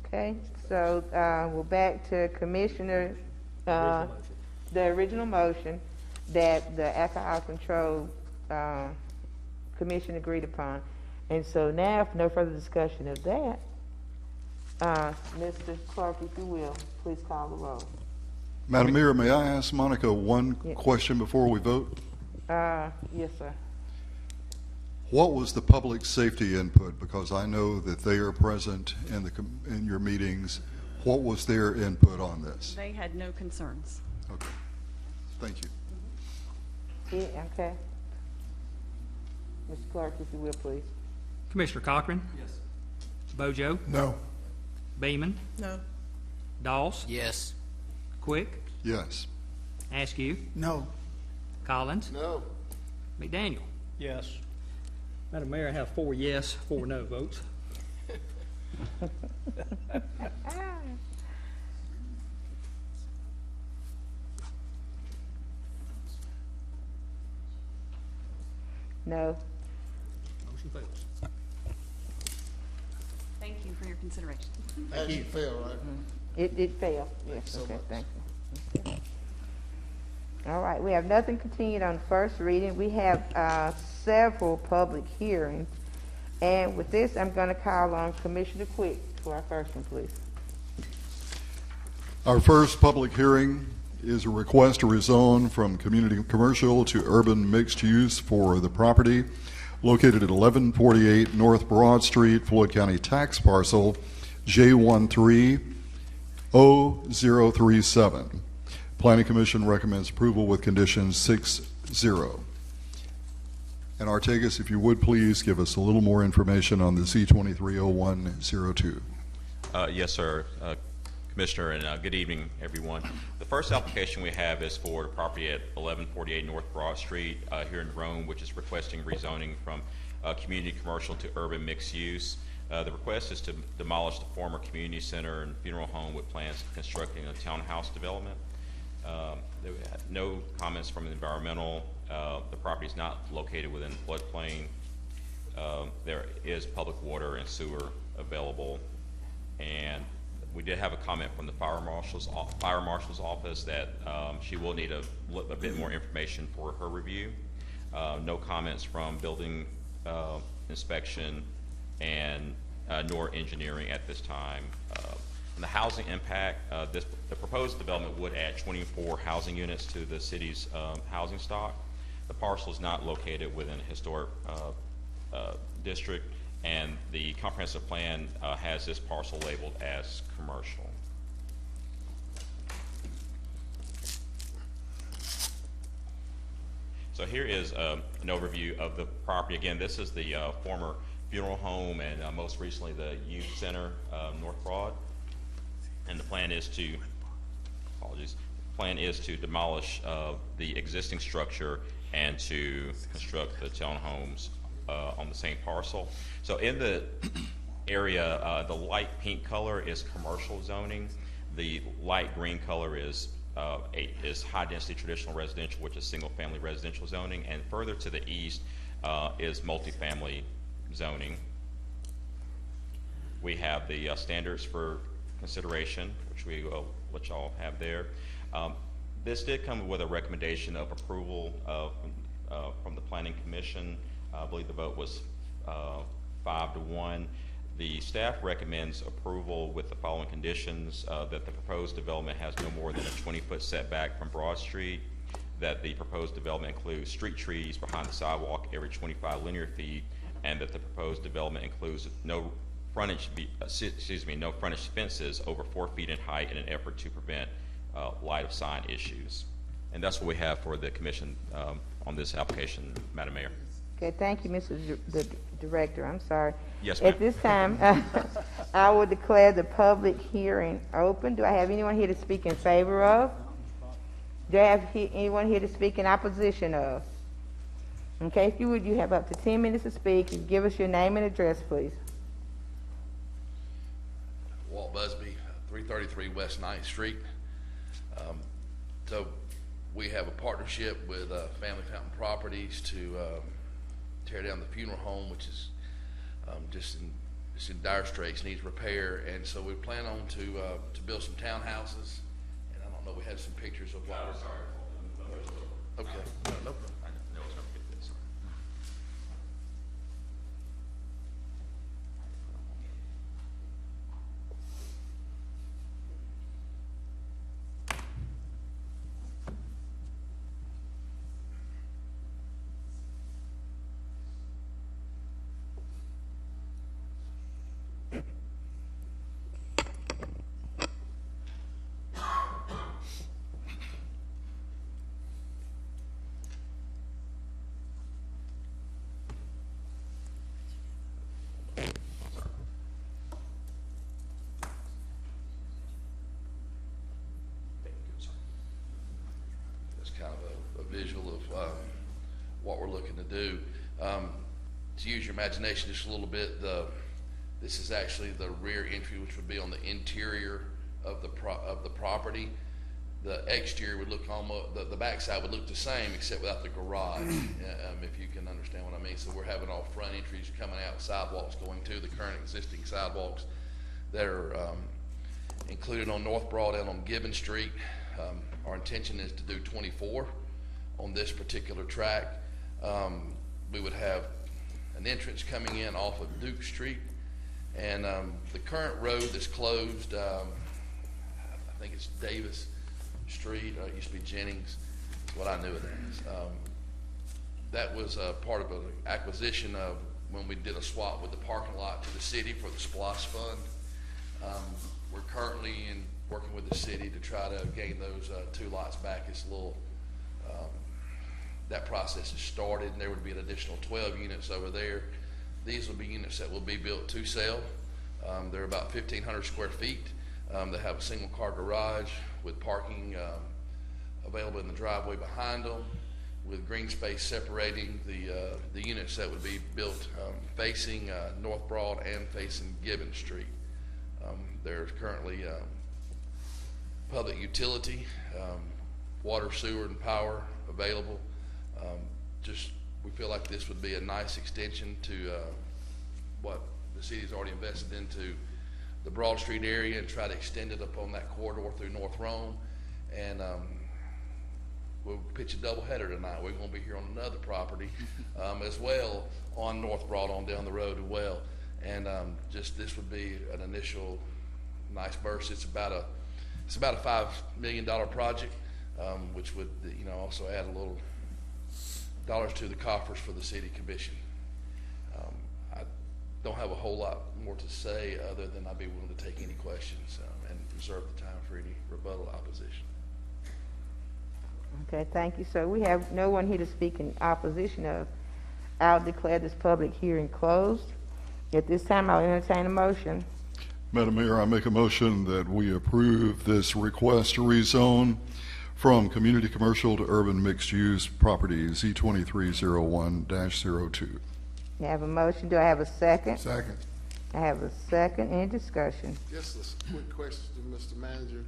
Okay, so we're back to Commissioner, the original motion that the Alcohol Control Commission agreed upon. And so now, if no further discussion of that, Mr. Clerk, if you will, please call the roll. Madam Mayor, may I ask Monica one question before we vote? Yes, sir. What was the public safety input? Because I know that they are present in your meetings. What was their input on this? They had no concerns. Okay. Thank you. Yeah, okay. Mr. Clerk, if you will, please. Commissioner Cochran? Yes. Bojo? No. Beeman? No. Dawes? Yes. Quick? Yes. Askew? No. Collins? No. McDaniel? Yes. Madam Mayor, I have 4 yes, 4 no votes. No. Motion fails. Thank you for your consideration. Actually fail, right? It failed. Yes, so okay, much. thank you. All right, we have nothing continued on first reading. We have several public hearings. And with this, I'm going to call on Commissioner Quick for our first one, please. Our first public hearing is a request to rezone from community commercial to urban mixed use for the property located at 1148 North Broad Street, Floyd County Tax Parcel J130037. Planning Commission recommends approval with conditions 6-0. And Artegas, if you would please give us a little more information on the Z230102. Yes, sir, Commissioner, and good evening, everyone. The first application we have is for the property at 1148 North Broad Street here in Rome, which is requesting rezoning from community commercial to urban mixed use. The request is to demolish the former community center and funeral home with plans of constructing a townhouse development. There were no comments from the environmental. The property is not located within the floodplain. There is public water and sewer available, and we did have a comment from the fire marshal's office that she will need a bit more information for her review. No comments from building inspection and nor engineering at this time. On the housing impact, the proposed development would add 24 housing units to the city's housing stock. The parcel is not located within a historic district, and the comprehensive plan has this parcel labeled as commercial. So here is an overview of the property. Again, this is the former funeral home and most recently the youth center, North Broad. And the plan is to, demolish the existing structure and to construct the townhomes on the same parcel. So in the area, the light pink color is commercial zoning. The light green color is high-density traditional residential, which is single-family residential zoning, and further to the east is multifamily zoning. We have the standards for consideration, which we will let y'all have there. This did come with a recommendation of approval from the Planning Commission. I believe the vote was 5-1. The staff recommends approval with the following conditions: that the proposed development has no more than a 20-foot setback from Broad Street, that the proposed development includes street trees behind the sidewalk every 25 linear feet, and that the proposed development includes no frontage fences over 4 feet in height in an effort to prevent light of sign issues. And that's what we have for the commission on this application, Madam Mayor. Okay, thank you, Mr. Director. I'm sorry. Yes, ma'am. At this time, I will declare the public hearing open. Do I have anyone here to speak in favor of? Do I have anyone here to speak in opposition of? Okay, if you would, you have up to 10 minutes to speak. Give us your name and address, please. Walt Busby, 333 West 9th Street. So we have a partnership with Family Fountain Properties to tear down the funeral home, which is just in dire straits, needs repair, and so we plan on to build some townhouses. And I don't know, we had some pictures of what. Okay, no problem. Kind of a visual of what we're looking to do. To use your imagination just a little bit, this is actually the rear entry, which would be on the interior of the property. The exterior would look almost, the backside would look the same except without the garage, if you can understand what I mean. So we're having all front entries coming out, sidewalks going to the current existing sidewalks that are included on North Broad and on Gibbon Street. Our intention is to do 24 on this particular track. We would have an entrance coming in off of Duke Street, and the current road that's closed, I think it's Davis Street, it used to be Jennings, is what I knew it as. That was part of an acquisition of when we did a swap with the parking lot to the city for the SPLOST fund. We're currently working with the city to try to gain those 2 lots back. It's a little, that process has started, and there would be an additional 12 units over there. These will be units that will be built to sell. They're about 1,500 square feet. They have a single car garage with parking available in the driveway behind them, with green space separating the units that would be built facing North Broad and facing Gibbon Street. There's currently public utility, water, sewer, and power available. We feel like this would be a nice extension to what the city's already invested into the Broad Street area, and try to extend it up on that corridor through North Rome. And we'll pitch a doubleheader tonight. We're going to be here on another property as well on North Broad on down the road as well. And this would be an initial nice burst. It's about a $5 million project, which would also add a little dollars to the coffers for the city commission. I don't have a whole lot more to say other than I'd be willing to take any questions and reserve the time for any rebuttal opposition. Okay, thank you, sir. We have no one here to speak in opposition of. I'll declare this public hearing closed. At this time, I'll entertain a motion. Madam Mayor, I make a motion that we approve this request to rezone from community commercial to urban mixed-use property Z2301-02. I have a motion. Do I have a second? Second. I have a second. Any discussion? Just a quick question to Mr. Manager.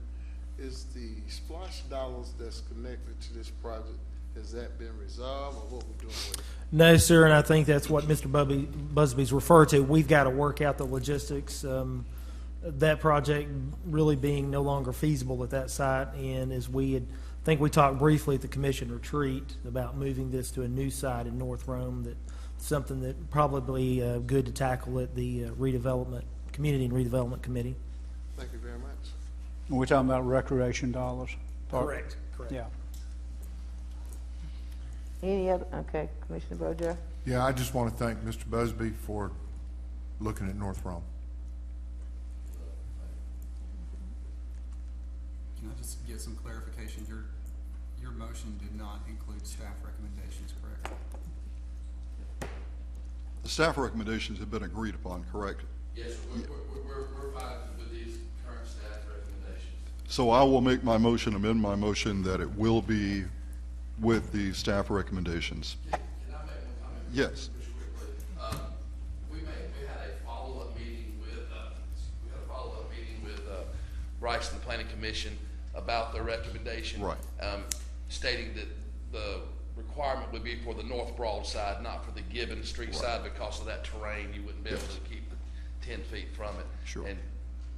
Is the splash dollars that's connected to this project, has that been resolved, or what we're doing with it? No, sir, and I think that's what Mr. Busby's referred to. We've got to work out the logistics. That project really being no longer feasible at that site, and as I think we talked briefly at the commission retreat about moving this to a new site in North Rome, that something that probably good to tackle at the Community and Redevelopment Committee. Thank you very much. We're talking about recreation dollars? Correct. Yeah. Any other? Okay, Commissioner Bojo. Yeah, I just want to thank Mr. Busby for looking at North Rome. Can I just get some clarification? Your motion did not include staff recommendations, correct? The staff recommendations have been agreed upon, correct? Yes, we're fine with these current staff recommendations. So I will make my motion, amend my motion, that it will be with the staff recommendations. Can I make one comment? Yes. Just quickly. We had a follow-up meeting with Bryce and the Planning Commission about their recommendation. Right. Stating that the requirement would be for the North Broad side, not for the Gibbon Street side, because of that terrain. You wouldn't be able to keep the 10 feet from it. Sure. And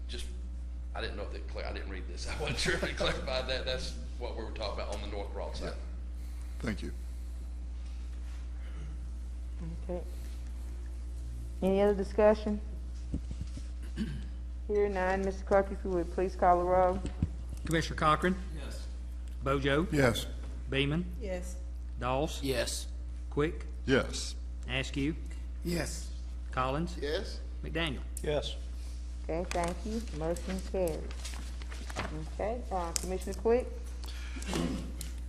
just, I didn't know if I didn't read this. I wasn't sure if it clarified that. That's what we were talking about on the North Broad side. Yeah. Thank you. Okay. Any other discussion? Hearing none, Mr. Clerk, if you would please call the roll. Commissioner Cochran? Yes. Bojo? Yes. Beeman? Yes. Dawes? Yes. Quick? Yes. Askew? Yes. Collins? Yes? McDaniel? Yes. Okay, thank you. Motion carries. Okay, Commissioner Quick?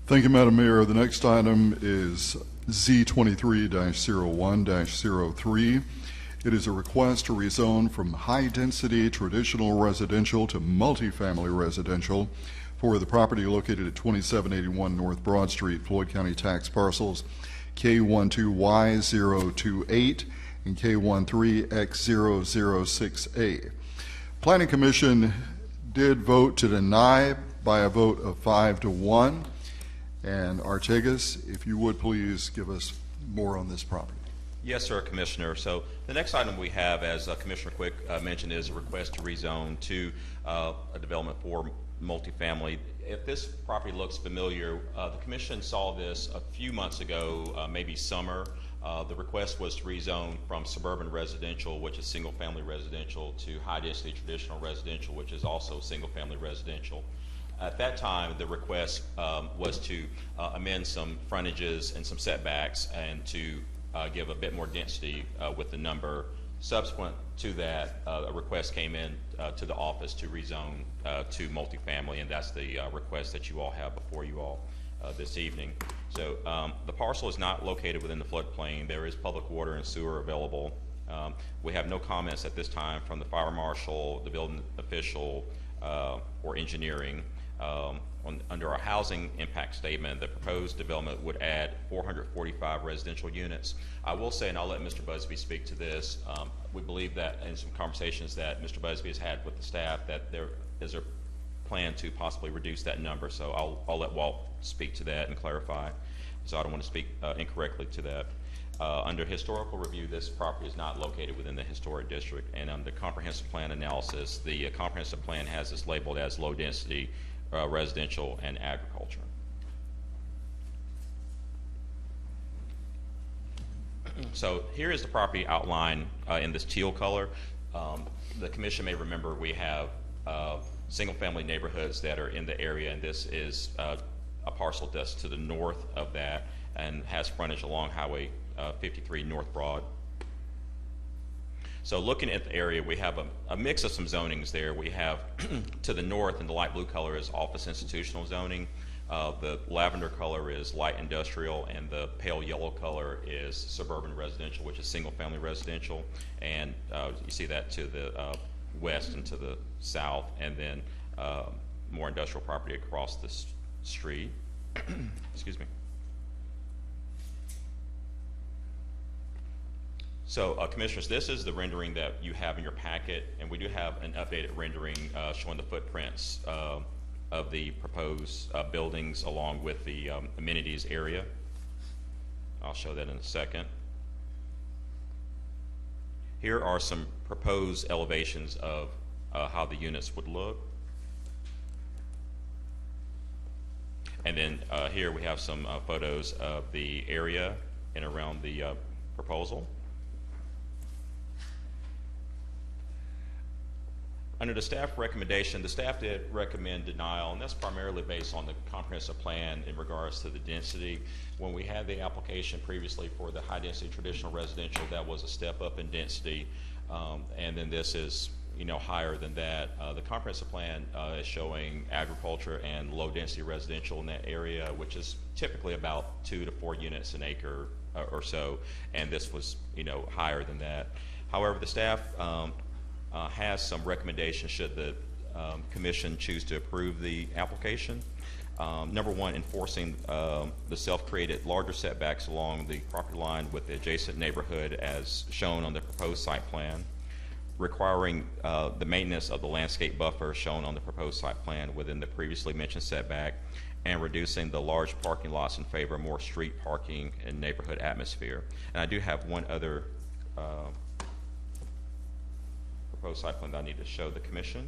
Thank you, Madam Mayor. The next item is Z23-01-03. It is a request to rezone from high-density traditional residential to multifamily residential for the property located at 2781 North Broad Street, Floyd County tax parcels K12Y028 and K13X006A. Planning Commission did vote to deny by a vote of 5-1. And Artegas, if you would please give us more on this property. Yes, sir, Commissioner. So the next item we have, as Commissioner Quick mentioned, is a request to rezone to a development for multifamily. If this property looks familiar, the Commission saw this a few months ago, maybe summer. The request was to rezone from suburban residential, which is single-family residential, to high-density traditional residential, which is also single-family residential. At that time, the request was to amend some frontages and some setbacks and to give a bit more density with the number. Subsequent to that, a request came in to the office to rezone to multifamily, and that's the request that you all have before you all this evening. So the parcel is not located within the floodplain. There is public water and sewer available. We have no comments at this time from the fire marshal, the building official, or engineering. Under our housing impact statement, the proposed development would add 445 residential units. I will say, and I'll let Mr. Busby speak to this, we believe that in some conversations that Mr. Busby has had with the staff, that there is a plan to possibly reduce that number. So I'll let Walt speak to that and clarify. So I don't want to speak incorrectly to that. Under historical review, this property is not located within the historic district, and under comprehensive plan analysis, the comprehensive plan has this labeled as low density residential and agriculture. So here is the property outline in this teal color. The Commission may remember we have single-family neighborhoods that are in the area, and this is a parcel that's to the north of that and has frontage along Highway 53 North Broad. So looking at the area, we have a mix of some zonings there. We have to the north, in the light blue color, is office institutional zoning. The lavender color is light industrial, and the pale yellow color is suburban residential, which is single-family residential. And you see that to the west and to the south, and then more industrial property across the street. Excuse me. So, Commissioners, this is the rendering that you have in your packet, and we do have an updated rendering showing the footprints of the proposed buildings along with the amenities area. I'll show that in a second. Here are some proposed elevations of how the units would look. And then here we have some photos of the area and around the proposal. Under the staff recommendation, the staff did recommend denial, and that's primarily based on the comprehensive plan in regards to the density. When we had the application previously for the high-density traditional residential, that was a step up in density, and then this is, higher than that. The comprehensive plan is showing agriculture and low-density residential in that area, which is typically about 2 to 4 units an acre or so, and this was, higher than that. However, the staff has some recommendations should the commission choose to approve the application. Number one, enforcing the self-created larger setbacks along the property line with the adjacent neighborhood as shown on the proposed site plan. Requiring the maintenance of the landscape buffer shown on the proposed site plan within the previously mentioned setback, and reducing the large parking lots in favor of more street parking and neighborhood atmosphere. And I do have one other proposed site plan that I need to show the commission.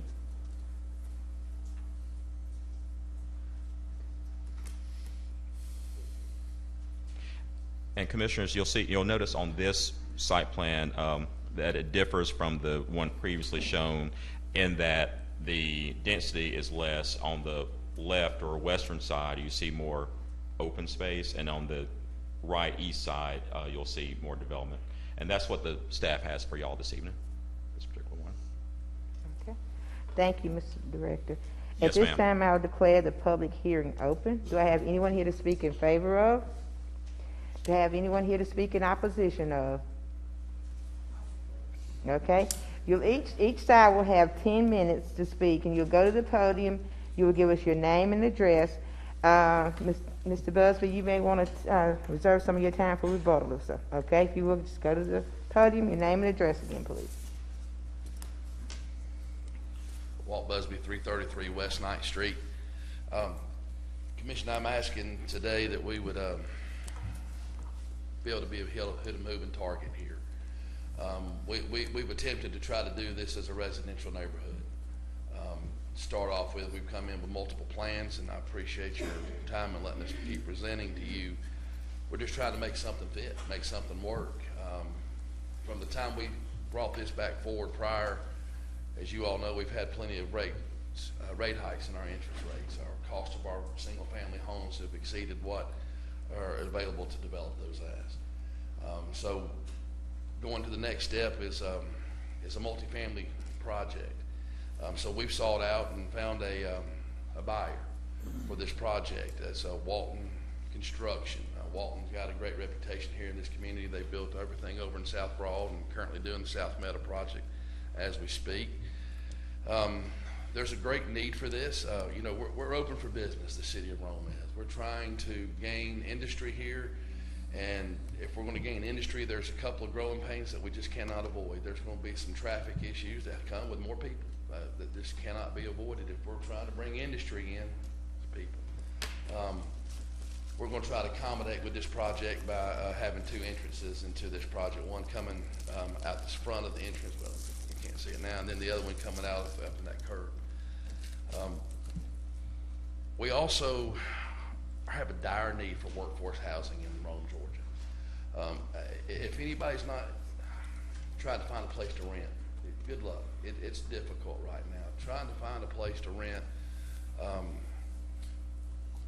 And commissioners, you'll notice on this site plan that it differs from the one previously shown in that the density is less. On the left or western side, you see more open space, and on the right east side, you'll see more development. And that's what the staff has for y'all this evening. Thank you, Mr. Director. Yes, At this ma'am. time, I will declare the public hearing open. Do I have anyone here to speak in favor of? Do I have anyone here to speak in opposition of? Okay. Each side will have 10 minutes to speak, and you'll go to the podium. You will give us your name and address. Mr. Busby, you may want to reserve some of your time for rebuttal or so. Okay? If you will, just go to the podium, your name and address again, please. Walt Busby, 333 West 9th Street. Commissioner, I'm asking today that we would be able to hit a moving target here. We've attempted to try to do this as a residential neighborhood. Start off with, we've come in with multiple plans, and I appreciate your time and letting us keep presenting to you. We're just trying to make something fit, make something work. From the time we brought this back forward prior, as you all know, we've had plenty of rate hikes in our interest rates. Our cost of our single-family homes have exceeded what are available to develop those as. So going to the next step is a multifamily project. So we've sought out and found a buyer for this project. That's Walton Construction. Walton's got a great reputation here in this community. They built everything over in South Broad and currently doing the South Meadow project as we speak. There's a great need for this. We're open for business, the city of Rome is. We're trying to gain industry here, and if we're going to gain industry, there's a couple of growing pains that we just cannot avoid. There's going to be some traffic issues that come with more people that just cannot be avoided if we're trying to bring industry in to people. We're going to try to accommodate with this project by having 2 entrances into this project, one coming out the front of the entrance, well, you can't see it now, and then the other one coming out up in that curve. We also have a dire need for workforce housing in Rome, Georgia. If anybody's not trying to find a place to rent, good luck. It's difficult right now. Trying to find a place to rent,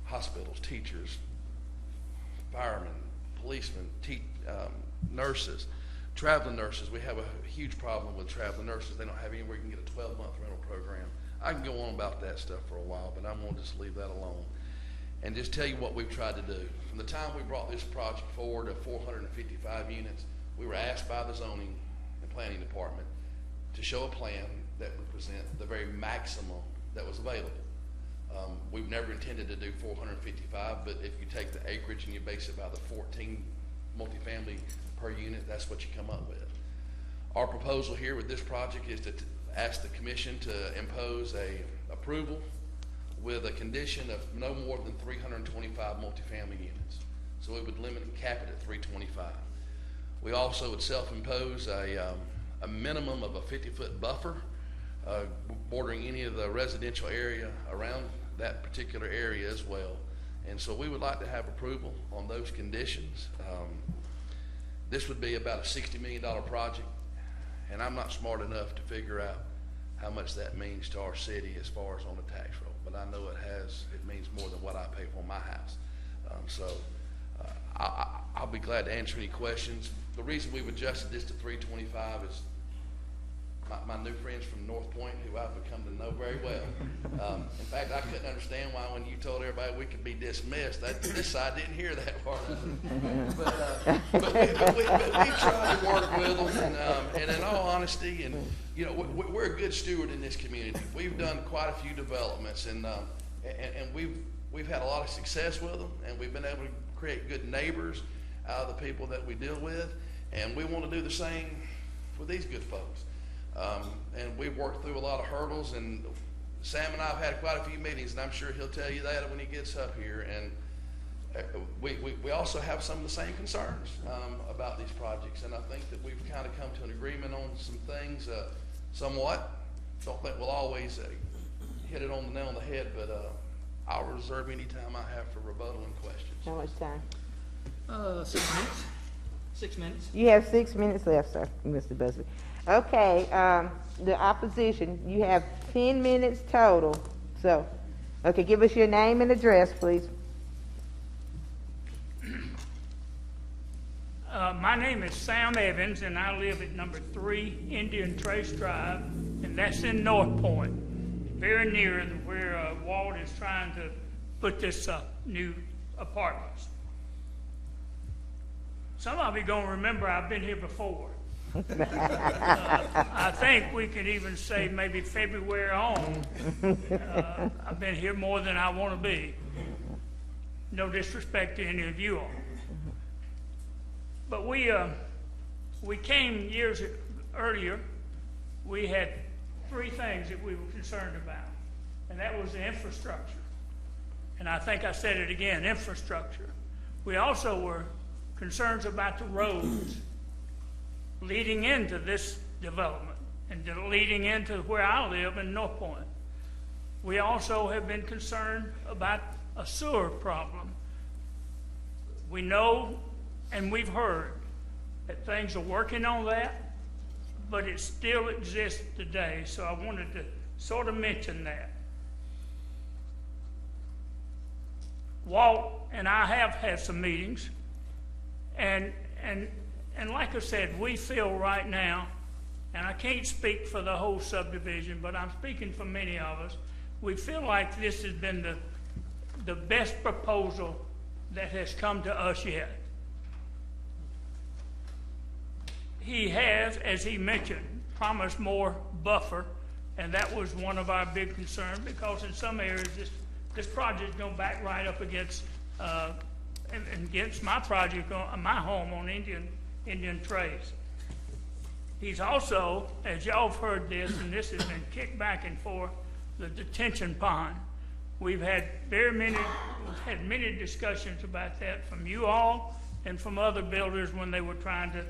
hospitals, teachers, firemen, policemen, nurses, traveling nurses. We have a huge problem with traveling nurses. They don't have anywhere you can get a 12-month rental program. I can go on about that stuff for a while, but I'm going to just leave that alone. and just tell you what we've tried to do. From the time we brought this project forward of 455 units, we were asked by the zoning and planning department to show a plan that would present the very maximum that was available. We've never intended to do 455, but if you take the acreage and you base it by the 14 multifamily per unit, that's what you come up with. Our proposal here with this project is to ask the commission to impose a approval with a condition of no more than 325 multifamily units. So it would limit and cap it at 325. We also would self-impose a minimum of a 50-foot buffer bordering any of the residential area around that particular area as well. And so we would like to have approval on those conditions. This would be about a $60 million project, and I'm not smart enough to figure out how much that means to our city as far as on the tax roll, but I know it means more than what I pay for my house. I'll be glad to answer any questions. The reason we've adjusted this to 325 is my new friends from North Point, who I've become to know very well. In fact, I couldn't understand why when you told everybody we could be dismissed, this side didn't hear that part of it. But we tried to work with them, and in all honesty, and you know, we're a good steward in this community. We've done quite a few developments, and we've had a lot of success with them, and we've been able to create good neighbors out of the people that we deal with, and we want to do the same with these good folks. And we've worked through a lot of hurdles, and Sam and I have had quite a few meetings, and I'm sure he'll tell you that when he gets up here. And we also have some of the same concerns about these projects, and I think that we've kind of come to an agreement on some things somewhat. Don't think we'll always hit it on the nail on the head, but I'll reserve any time I have for rebuttal and questions. How much time? 6 minutes. 6 minutes. You have 6 minutes left, sir, Mr. Busby. Okay, the opposition, you have 10 minutes total. So, okay, give us your name and address, please. My name is Sam Evans, and I live at number 3 Indian Trace Drive, and that's in North Point, very near where Walt is trying to put this new apartments. Some of you are going to remember I've been here before. I think we could even say maybe February on. I've been here more than I want to be. No disrespect to any of you all. But we came years earlier. We had 3 things that we were concerned about, and that was the infrastructure. And I think I said it again, infrastructure. We also were concerns about the roads leading into this development and leading into where I live in North Point. We also have been concerned about a sewer problem. We know and we've heard that things are working on that, but it still exists today, so I wanted to sort of mention that. Walt and I have had some meetings, and like I said, we feel right now, and I can't speak for the whole subdivision, but I'm speaking for many of us, we feel like this has been the best proposal that has come to us yet. He has, as he mentioned, promised more buffer, and that was one of our big concerns, because in some areas this project is going to back right up against my project, my home on Indian Trace. He's also, as y'all have heard this, and this has been kicked back and forth, the detention pond. We've had many discussions about that from you all and from other builders when they were trying to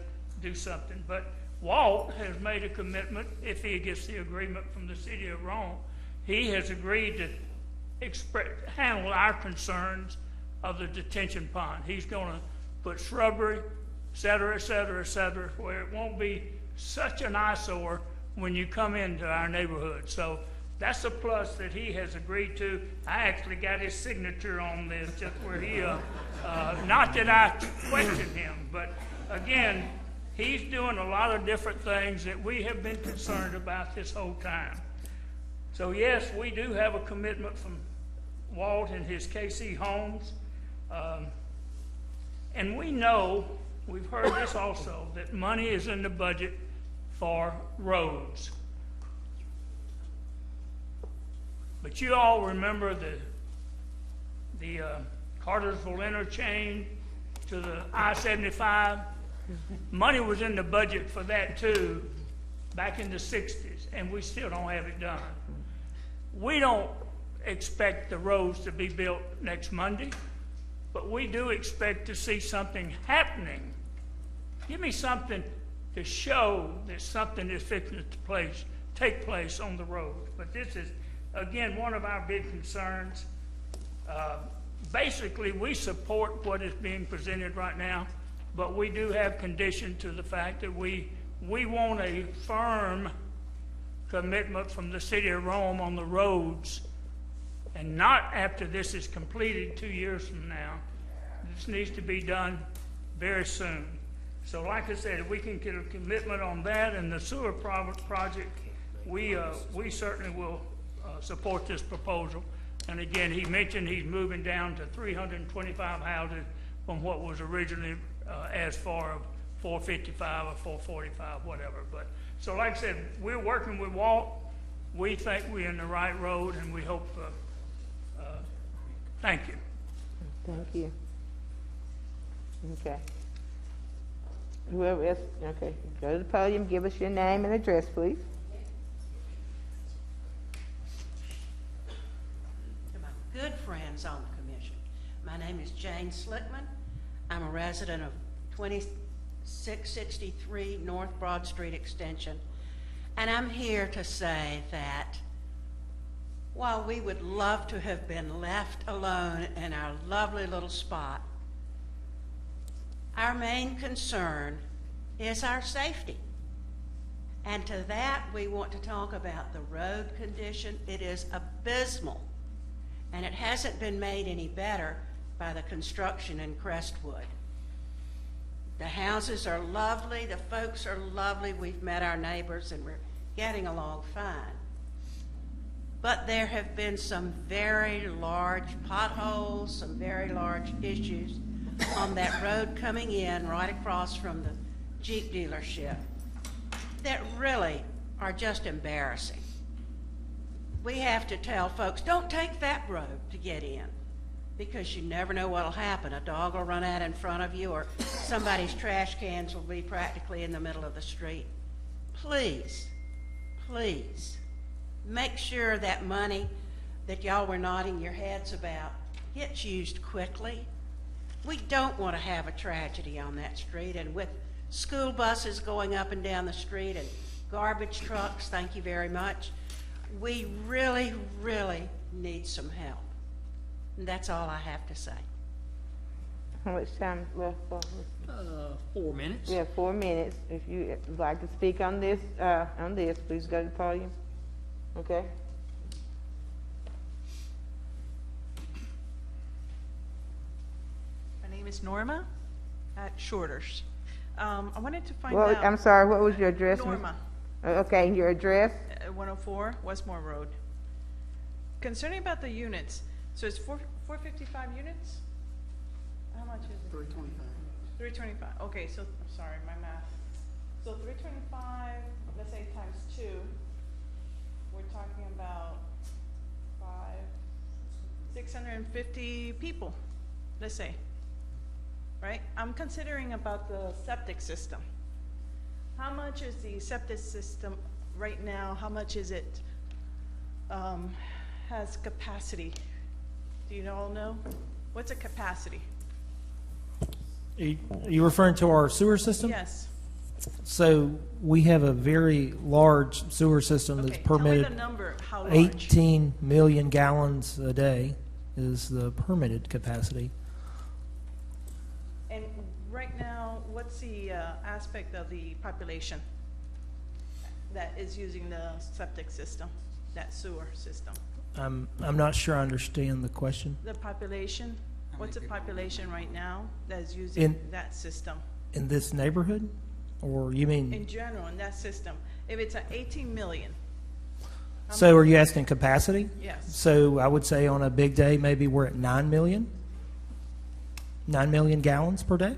do something. But Walt has made a commitment, if he gets the agreement from the city of Rome, he has agreed to handle our concerns of the detention pond. He's going to put shrubbery, et cetera, et cetera, et cetera, where it won't be such an eyesore when you come into our neighborhood. So that's a plus that he has agreed to. I actually got his signature on this, just where he, not that I question him, but again, he's doing a lot of different things that we have been concerned about this whole time. So yes, we do have a commitment from Walt and his KC Homes. And we know, we've heard this also, that money is in the budget for roads. But you all remember the Cartersville interchange to the I-75? Money was in the budget for that too, back in the 60s, and we still don't have it done. We don't expect the roads to be built next Monday, but we do expect to see something happening. Give me something to show that something is fixing to take place on the road. But this is, again, one of our big concerns. Basically, we support what is being presented right now, but we do have condition to the fact that we want a firm commitment from the city of Rome on the roads, and not after this is completed 2 years from now. This needs to be done very soon. So like I said, if we can get a commitment on that and the sewer project, we certainly will support this proposal. And again, he mentioned he's moving down to 325 houses from what was originally asked for 455 or 445, whatever. But so like I said, we're working with Walt. We think we're in the right road, and we hope, thank you. Thank you. Okay. Whoever else, okay, go to the podium, give us your name and address, please. To my good friends on the commission, my name is Jane Slickman. I'm a resident of 2663 North Broad Street Extension, and I'm here to say that while we would love to have been left alone in our lovely little spot, our main concern is our safety. And to that, we want to talk about the road condition. It is abysmal, and it hasn't been made any better by the construction in Crestwood. The houses are lovely, the folks are lovely, we've met our neighbors, and we're getting along fine. But there have been some very large potholes, some very large issues on that road coming in right across from the Jeep dealership that really are just embarrassing. We have to tell folks, don't take that road to get in, because you never know what'll happen. A dog will run out in front of you, or somebody's trash cans will be practically in the middle of the street. Please, please, make sure that money that y'all were nodding your heads about gets used quickly. We don't want to have a tragedy on that street, and with school buses going up and down the street and garbage trucks, thank you very much, we really, really need some help. And that's all I have to say. How much time left? 4 minutes. We have 4 minutes. If you would like to speak on this, please go to the podium. Okay. My name is Norma at Shorters. I wanted to find Well, out. I'm sorry, what was your address? Norma. Okay, your address? 104 Westmore Road. Concerning about the units, so it's 455 units? How much is it? 325. 325. Okay, so I'm sorry, my math. So 325, let's say times 2, we're talking about 650 people, let's say. Right? I'm considering about the septic system. How much is the septic system right now? How much is it has capacity? Do you all know? What's a capacity? Are you referring to our sewer system? Yes. So we have a very large sewer system that's permitted. Tell me the number, how large? 18 million gallons a day is the permitted capacity. And right now, what's the aspect of the population that is using the septic system, that sewer system? I'm not sure I understand the question. The population, what's the population right now that is using that system? In this neighborhood? Or you mean? In general, in that system. If it's at 18 million. So are you asking capacity? Yes. So I would say on a big day, maybe we're at 9 million. 9 million gallons per day?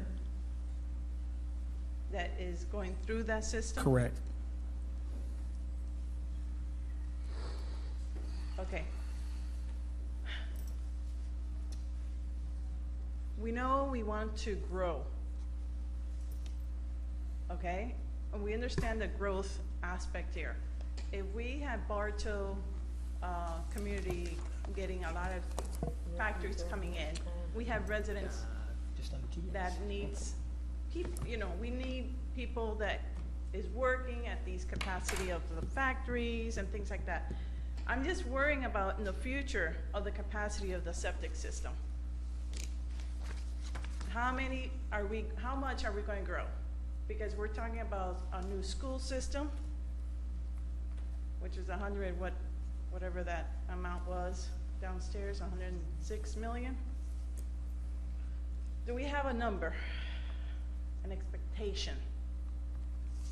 That is going through that system? Correct. Okay. We know we want to grow. Okay? And we understand the growth aspect here. If we have Bartow community getting a lot of factories coming in, we have residents that needs we need people that is working at these capacity of the factories and things like that. I'm just worrying about in the future of the capacity of the septic system. How much are we going to grow? Because we're talking about a new school system, which is 100, whatever that amount was downstairs, 106 million. Do we have a number, an expectation?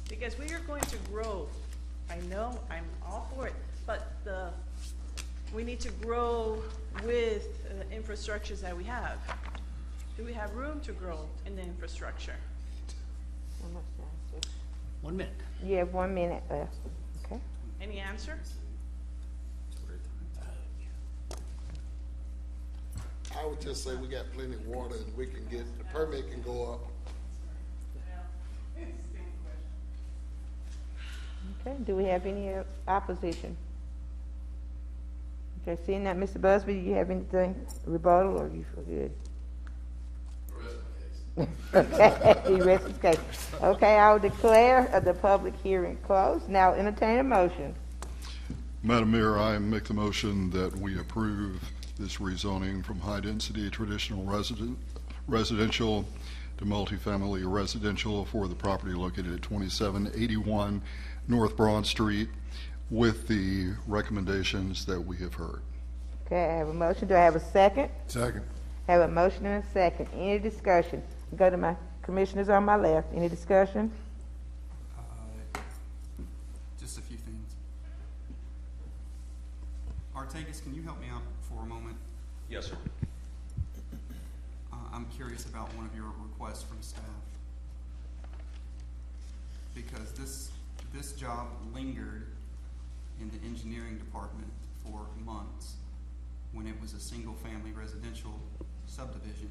Because we are going to grow. I know, I'm all for it, but we need to grow with the infrastructures that we have. Do we have room to grow in the infrastructure? 1 minute. You have 1 minute left. Okay. Any answer? I would just say we got plenty of water and we can get, the permit can go up. Okay, do we have any opposition? Okay, seeing that, Mr. Busby, do you have anything rebuttal or you feel good? Okay, he rests his case. Okay, I will declare the public hearing closed. Now entertain a motion. Madam Mayor, I make the motion that we approve this rezoning from high-density traditional residential to multifamily residential for the property located at 2781 North Broad Street with the recommendations that we have heard. Okay, I have a motion. Do I have a second? Second. I have a motion and a second. Any discussion? Go to my commissioners on my left. Any discussion? Just a few things. Artegas, can you help me out for a moment? Yes, sir. I'm curious about one of your requests from staff. Because this job lingered in the engineering department for months when it was a single-family residential subdivision.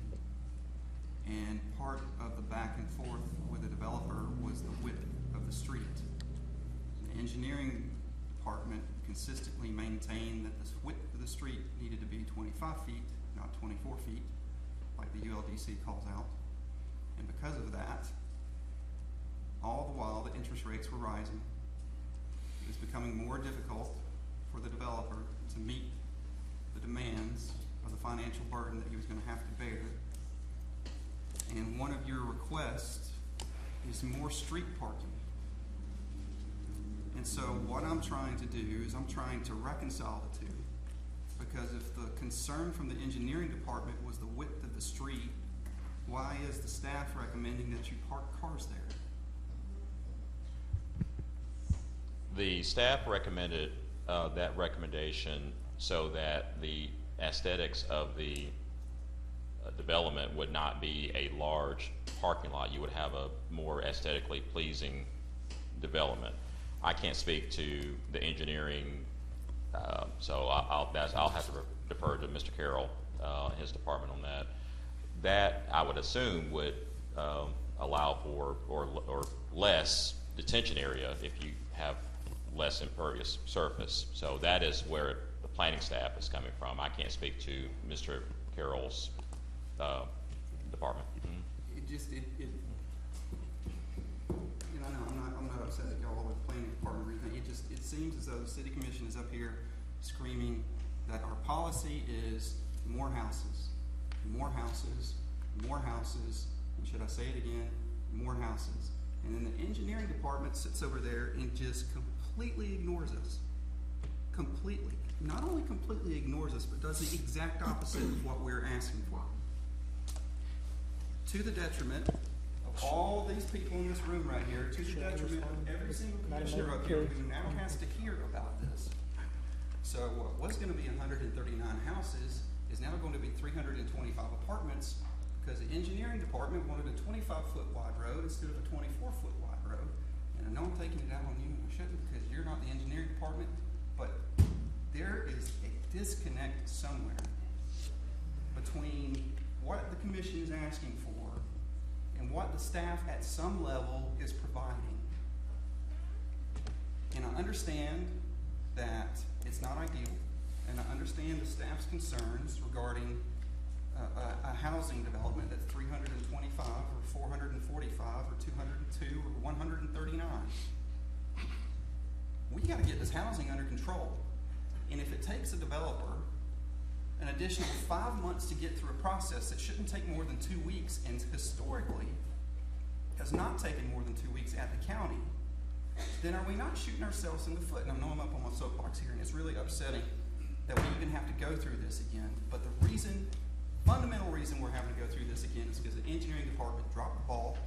And part of the back and forth with the developer was the width of the street. The engineering department consistently maintained that the width of the street needed to be 25 feet, not 24 feet, like the ULDC calls out. And because of that, all the while the interest rates were rising. It was becoming more difficult for the developer to meet the demands of the financial burden that he was going to have to bear. And one of your requests is more street parking. And so what I'm trying to do is I'm trying to reconcile the two. Because if the concern from the engineering department was the width of the street, why is the staff recommending that you park cars there? The staff recommended that recommendation so that the aesthetics of the development would not be a large parking lot. You would have a more aesthetically pleasing development. I can't speak to the engineering, so I'll have to defer to Mr. Carroll and his department on that. That I would assume would allow for or less detention area if you have less impervious surface. So that is where the planning staff is coming from. I can't speak to Mr. Carroll's department. Mm-hmm. I'm not upset that y'all are the planning department or anything. It seems as though the city commission is up here screaming that our policy is more houses, more houses, more houses, and should I say it again, more houses. And then the engineering department sits over there and just completely ignores us. Completely. Not only completely ignores us, but does the exact opposite of what we're asking for. To the detriment of all these people in this room right here, to the detriment of every single commissioner up here who now has to hear about this. So what was going to be 139 houses is now going to be 325 apartments because the engineering department wanted a 25-foot wide road instead of a 24-foot wide road. And I know I'm taking it out on you, and I shouldn't because you're not the engineering department, but there is a disconnect somewhere between what the commission is asking for and what the staff at some level is providing. And I understand that it's not ideal, and I understand the staff's concerns regarding a housing development that's 325 or 445 or 202 or 139. We got to get this housing under control. And if it takes a developer an additional 5 months to get through a process that shouldn't take more than 2 weeks, and historically has not taken more than 2 weeks at the county, then are we not shooting ourselves in the foot? And I know I'm up on my soapbox here, and it's really upsetting that we even have to go through this again. But the reason, fundamental reason we're having to go through this again is because the engineering department dropped the ball.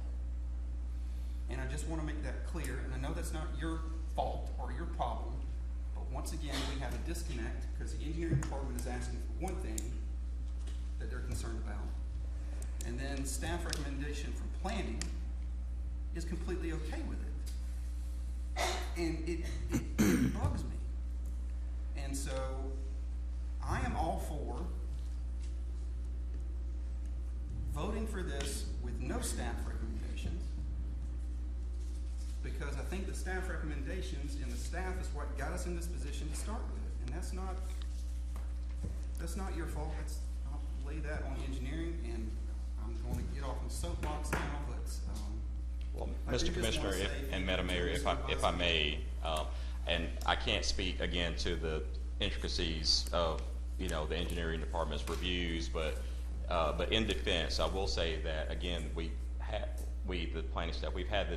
And I just want to make that clear, and I know that's not your fault or your problem, but once again, we have a disconnect because the engineering department is asking for one thing that they're concerned about, and then staff recommendation from planning is completely okay with it. And it bugs me. And so I am all for voting for this with no staff recommendations, because I think the staff recommendations and the staff is what got us in this position to start with. And that's not your fault. I'll lay that on engineering, and I'm going to get off the soapbox now, but well, Mr. Commissioner and Madam Mayor, if I may, and I can't speak again to the intricacies of the engineering department's reviews, but in defense, I will say that again, the planning staff, we've had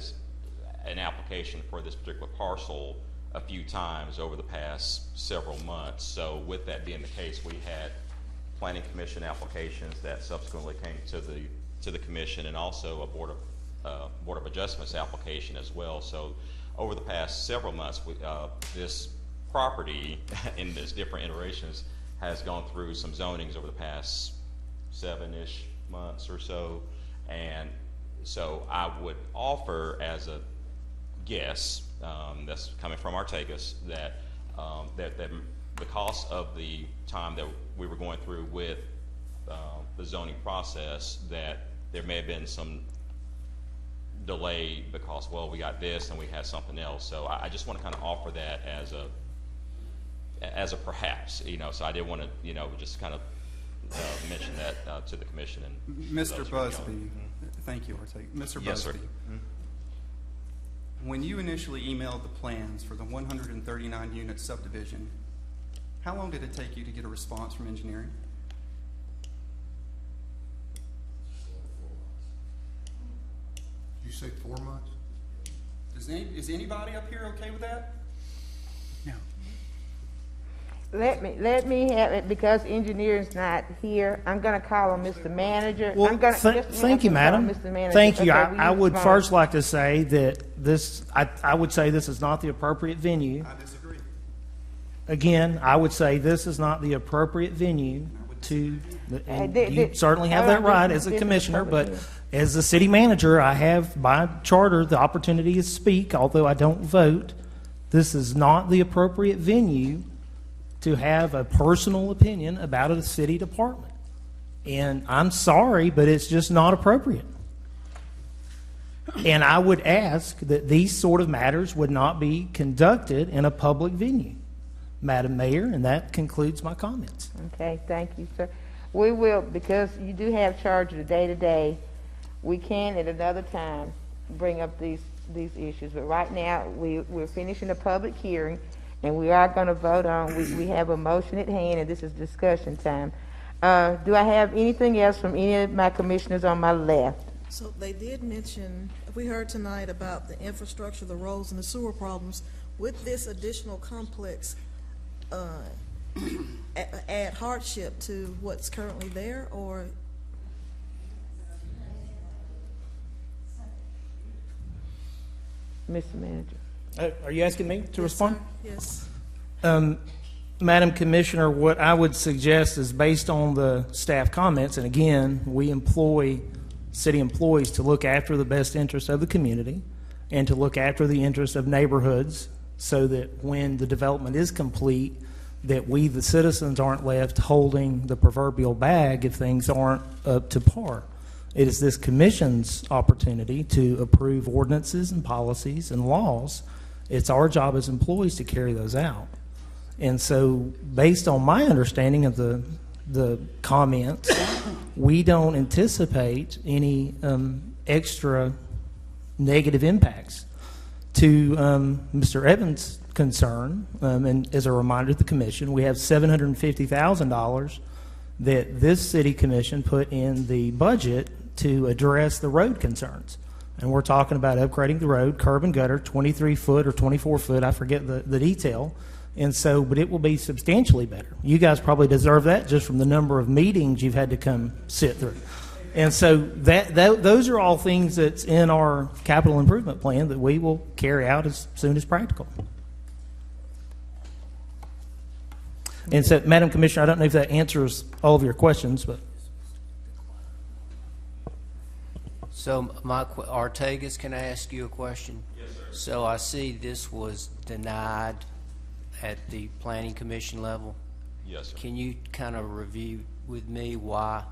an application for this particular parcel a few times over the past several months. So with that being the case, we had planning commission applications that subsequently came to the commission, and also a board of adjustments application as well. So over the past several months, this property in its different iterations has gone through some zonings over the past 7-ish months or so. And so I would offer as a guess, that's coming from Artegas, that the cost of the time that we were going through with the zoning process, that there may have been some delay because, well, we got this and we had something else. So I just want to kind of offer that as a perhaps, so I did want to, just kind of mention that to the commission. And Mr. Busby, thank you, Artegas. Mr. Yes, Busby, when you initially emailed the plans for the 139 unit subdivision, how long did it take you to get a response from engineering? You say 4 months? Is anybody up here okay with that? No. Let me have it, because engineer's not here. I'm gonna call on Mr. Manager. Well, I'm gonna, thank you, madam. Mr. Manager. Thank you. Okay, will I would respond? first like to say that I would say this is not the appropriate venue. I disagree. Again, I would say this is not the appropriate venue to, and you certainly have that right as a commissioner, but as the city manager, I have by charter the opportunity to speak, although I don't vote. This is not the appropriate venue to have a personal opinion about a city department. And I'm sorry, but it's just not appropriate. And I would ask that these sort of matters would not be conducted in a public venue, Madam Mayor, and that concludes my comments. Okay, thank you, sir. We will, because you do have charge of the day-to-day, we can at another time bring up these issues. But right now, we're finishing a public hearing, and we are going to vote on, we have a motion at hand, and this is discussion time. Do I have anything else from any of my commissioners on my left? So they did mention, we heard tonight about the infrastructure, the roads, and the sewer problems. With this additional complex, add hardship to what's currently there, or? Mr. Manager. Are you asking me to respond? Yes. Madam Commissioner, what I would suggest is based on the staff comments, and again, we employ city employees to look after the best interests of the community and to look after the interests of neighborhoods so that when the development is complete, that we, the citizens, aren't left holding the proverbial bag if things aren't up to par. It is this commission's opportunity to approve ordinances and policies and laws. It's our job as employees to carry those out. And so, based on my understanding of the comments, we don't anticipate any extra negative impacts. To Mr. Evans' concern, and as a reminder to the commission, we have $750,000 that this city commission put in the budget to address the road concerns. And we're talking about upgrading the road, curb and gutter, 23 foot or 24 foot, I forget the detail. And so, but it will be substantially better. You guys probably deserve that just from the number of meetings you've had to come sit through. And so those are all things that's in our capital improvement plan that we will carry out as soon as practical. And so, Madam Commissioner, I don't know if that answers all of your questions, but. So, Ortegas, can I ask you a question? Yes, sir. So I see this was denied at the Planning Commission level. Yes, sir. Can you kind of review with me why?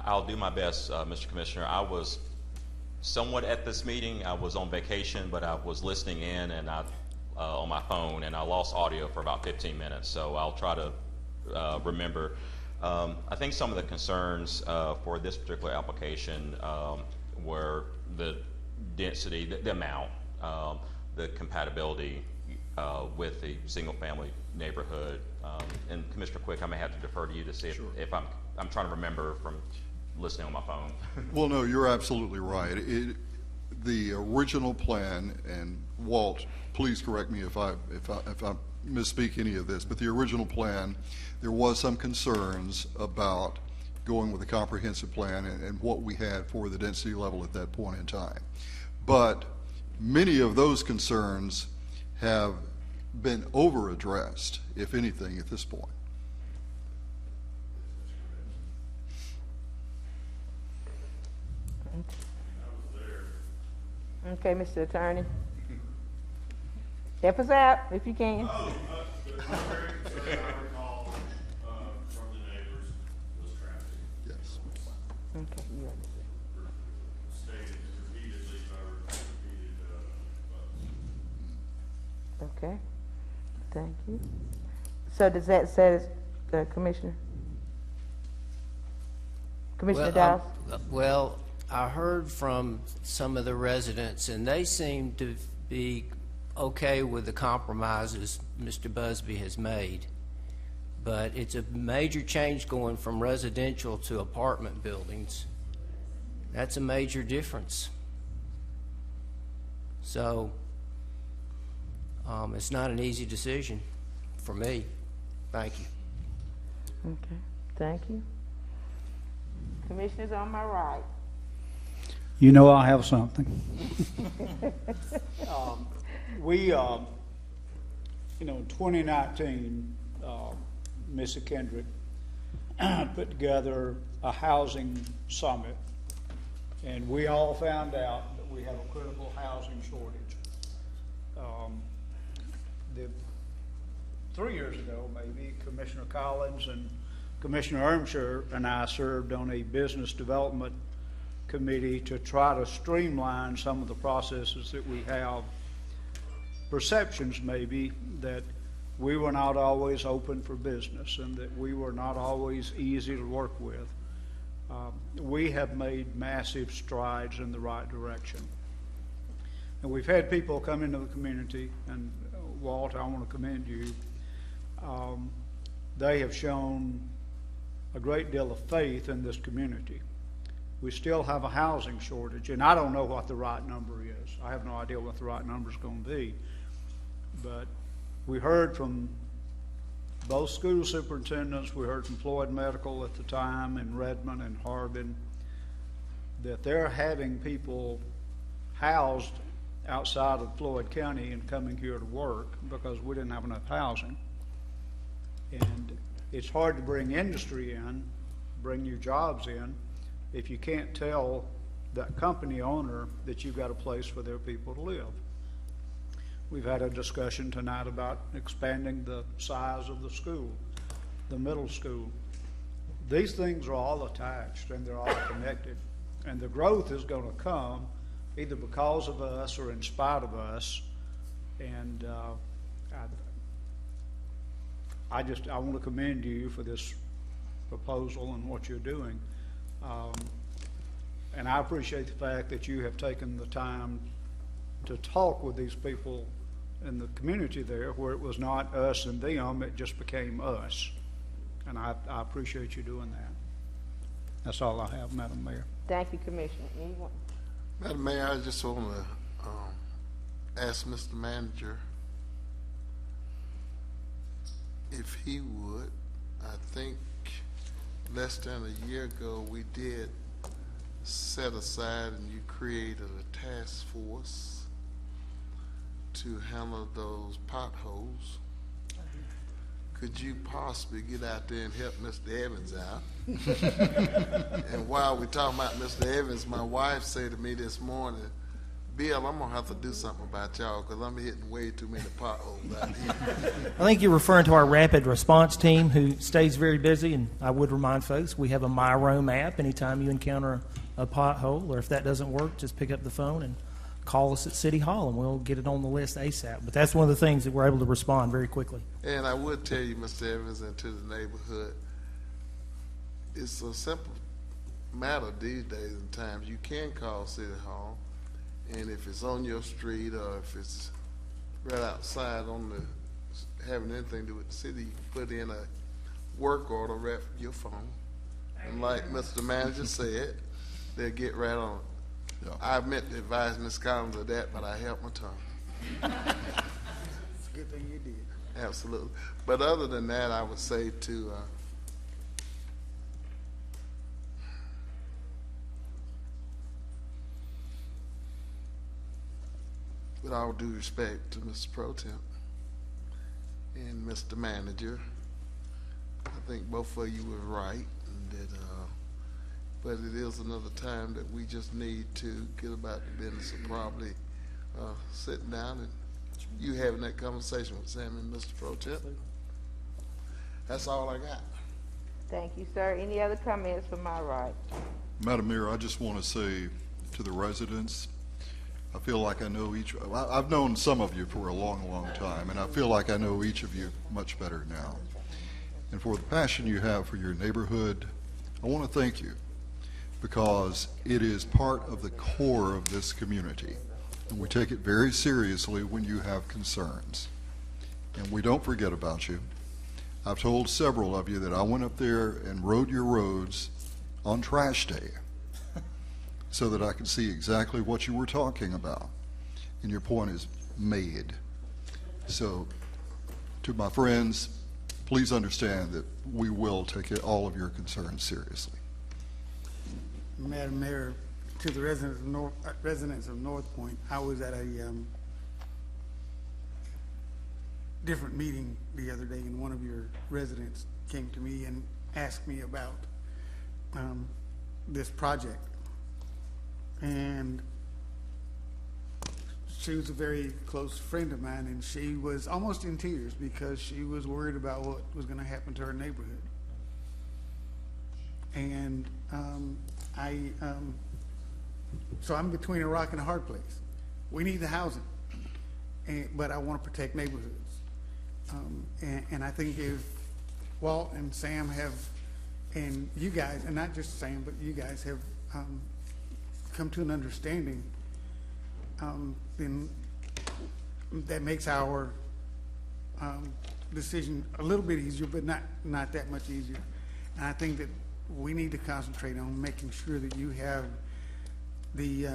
I'll do my best, Mr. Commissioner. I was somewhat at this meeting. I was on vacation, but I was listening in and on my phone, and I lost audio for about 15 minutes. So I'll try to remember. I think some of the concerns for this particular application were the density, the amount, the compatibility with the single-family neighborhood. And Commissioner Quick, I may have to defer to you to see if I'm trying to remember from listening on my phone. Well, no, you're absolutely right. The original plan, and Walt, please correct me if I misspeak any of this, but the original plan, there was some concerns about going with a comprehensive plan and what we had for the density level at that point in time. But many of those concerns have been over-addressed, if anything, at this point. Okay, Mr. Attorney. Help us out if you can. Oh, the primary concern I recall from the neighbors was traffic. Yes. Okay, you understand. Stated repeatedly by repeated Okay, thank you. So does that satisfy the Commissioner? Commissioner Dawes? Well, I heard from some of the residents, and they seem to be okay with the compromises Mr. Busby has made. But it's a major change going from residential to apartment buildings. That's a major difference. So it's not an easy decision for me. Thank you. Okay, thank you. Commissioner's on my right. You know I have something. We, in 2019, Mr. Kendrick put together a housing summit, and we all found out that we have a critical housing shortage. 3 years ago, maybe, Commissioner Collins and Commissioner Ermshire and I served on a business development committee to try to streamline some of the processes that we have. Perceptions maybe that we were not always open for business and that we were not always easy to work with. We have made massive strides in the right direction. And we've had people come into the community, and Walt, I want to commend you. They have shown a great deal of faith in this community. We still have a housing shortage, and I don't know what the right number is. I have no idea what the right number is going to be. But we heard from both school superintendents, we heard from Floyd Medical at the time, in Redmond and Harbin, that they're having people housed outside of Floyd County and coming here to work because we didn't have enough housing. And it's hard to bring industry in, bring new jobs in, if you can't tell that company owner that you've got a place for their people to live. We've had a discussion tonight about expanding the size of the school, the middle school. These things are all attached and they're all connected. And the growth is going to come either because of us or in spite of us. And I want to commend you for this proposal and what you're doing. And I appreciate the fact that you have taken the time to talk with these people in the community there, where it was not us and them, it just became us. And I appreciate you doing that. That's all I have, Madam Mayor. Thank you, Commissioner. Anyone? Madam Mayor, I just want to ask Mr. Manager if he would. I think less than a year ago we did set aside and you created a task force to handle those potholes. Could you possibly get out there and help Mr. Evans out? And while we're talking about Mr. Evans, my wife said to me this morning, Bill, I'm going to have to do something about y'all because I'm hitting way too many potholes out here. I think you're referring to our rapid response team who stays very busy, and I would remind folks we have a MyRome app. Anytime you encounter a pothole, or if that doesn't work, just pick up the phone and call us at City Hall and we'll get it on the list ASAP. But that's one of the things that we're able to respond very quickly. And I would tell you, Mr. Evans, and to the neighborhood, it's a simple matter these days and times. You can call City Hall, and if it's on your street or if it's right outside on the having anything to do with the city, you can put in a work order right from your phone. And like Mr. Manager said, they'll get right on it. Yeah. I meant to advise Ms. Collins of that, but I held my tongue. It's a good thing you did. Absolutely. But other than that, I would say to with all due respect to Mr. Pro Temp and Mr. Manager, I think both of you were right, and that but it is another time that we just need to get about the business of probably sitting down and you having that conversation with Sam and Mr. Pro Temp. That's all I got. Thank you, sir. Any other comments from my right? Madam Mayor, I just want to say to the residents, I feel like I know I've known some of you for a long, long time, and I feel like I know each of you much better now. And for the passion you have for your neighborhood, I want to thank you, because it is part of the core of this community. And we take it very seriously when you have concerns. And we don't forget about you. I've told several of you that I went up there and rode your roads on trash day so that I could see exactly what you were talking about. And your point is made. So to my friends, please understand that we will take all of your concerns seriously. Madam Mayor, to the residents of North Point, I was at a different meeting the other day, and one of your residents came to me and asked me about this project. And she was a very close friend of mine, and she was almost in tears because she was worried about what was going to happen to her neighborhood. And so I'm between a rock and a hard place. We need the housing, but I want to protect neighborhoods. And I think if Walt and Sam have, and you guys, and not just Sam, but you guys have come to an understanding, then that makes our decision a little bit easier, but not that much easier. And I think that we need to concentrate on making sure that you have the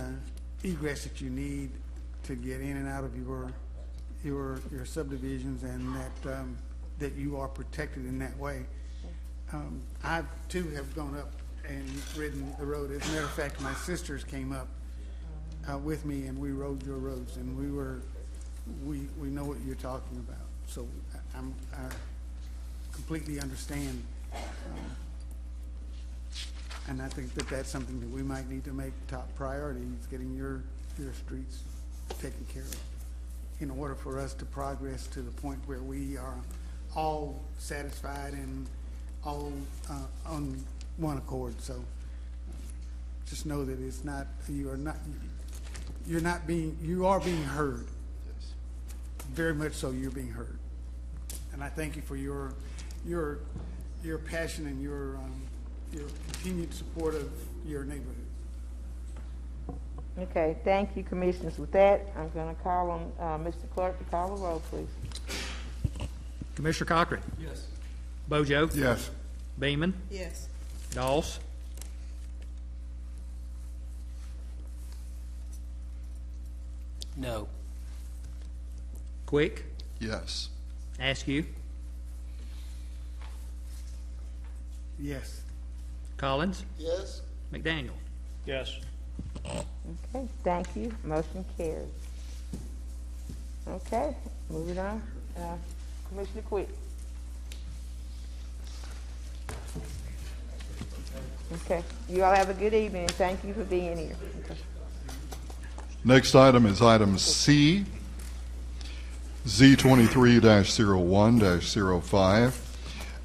egress that you need to get in and out of your subdivisions, and that you are protected in that way. I too have gone up and ridden the road. As a matter of fact, my sisters came up with me, and we rode your roads, and we know what you're talking about. So I completely understand, and I think that that's something that we might need to make top priority, is getting your streets taken care of in order for us to progress to the point where we are all satisfied and all on one accord. So just know that it's not, you are being heard. Yes. Very much so, you're being heard. And I thank you for your passion and your continued support of your neighborhood. Okay, thank you, Commissioners. With that, I'm going to call on Mr. Clerk to call the roll, please. Commissioner Cochran? Yes. Bojo? Yes. Beeman? Yes. Doss? No. Quick? Yes. Askew? Yes. Collins? Yes. McDaniel? Yes. Okay, thank you. Motion carries. Okay, moving on. Commissioner Quick. Okay, you all have a good evening, and thank you for being here. Okay. Next item is item C, Z23-01-05,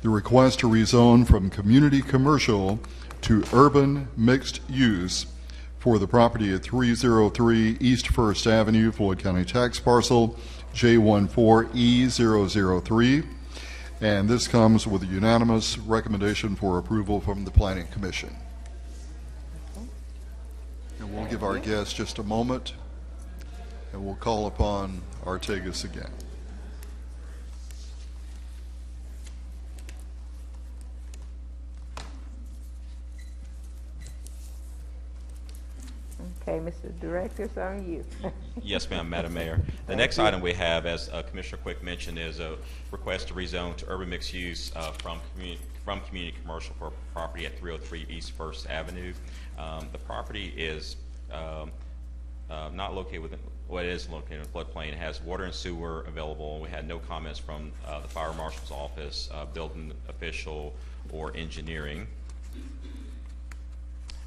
the request to rezone from community commercial to urban mixed use for the property at 303 East First Avenue, Floyd County Tax Parcel J14E003. And this comes with a unanimous recommendation for approval from the Planning Commission. And we'll give our guests just a moment, and we'll call upon Artegas again. Okay, Mr. Director, it's on you. Yes, ma'am, Madam Mayor. The next item we have, as Commissioner Quick mentioned, is a request to rezone to urban mixed use from community commercial for property at 303 East First Avenue. The property is not located within, well, it is located in a floodplain. It has water and sewer available. We had no comments from the fire marshal's office, building official, or engineering.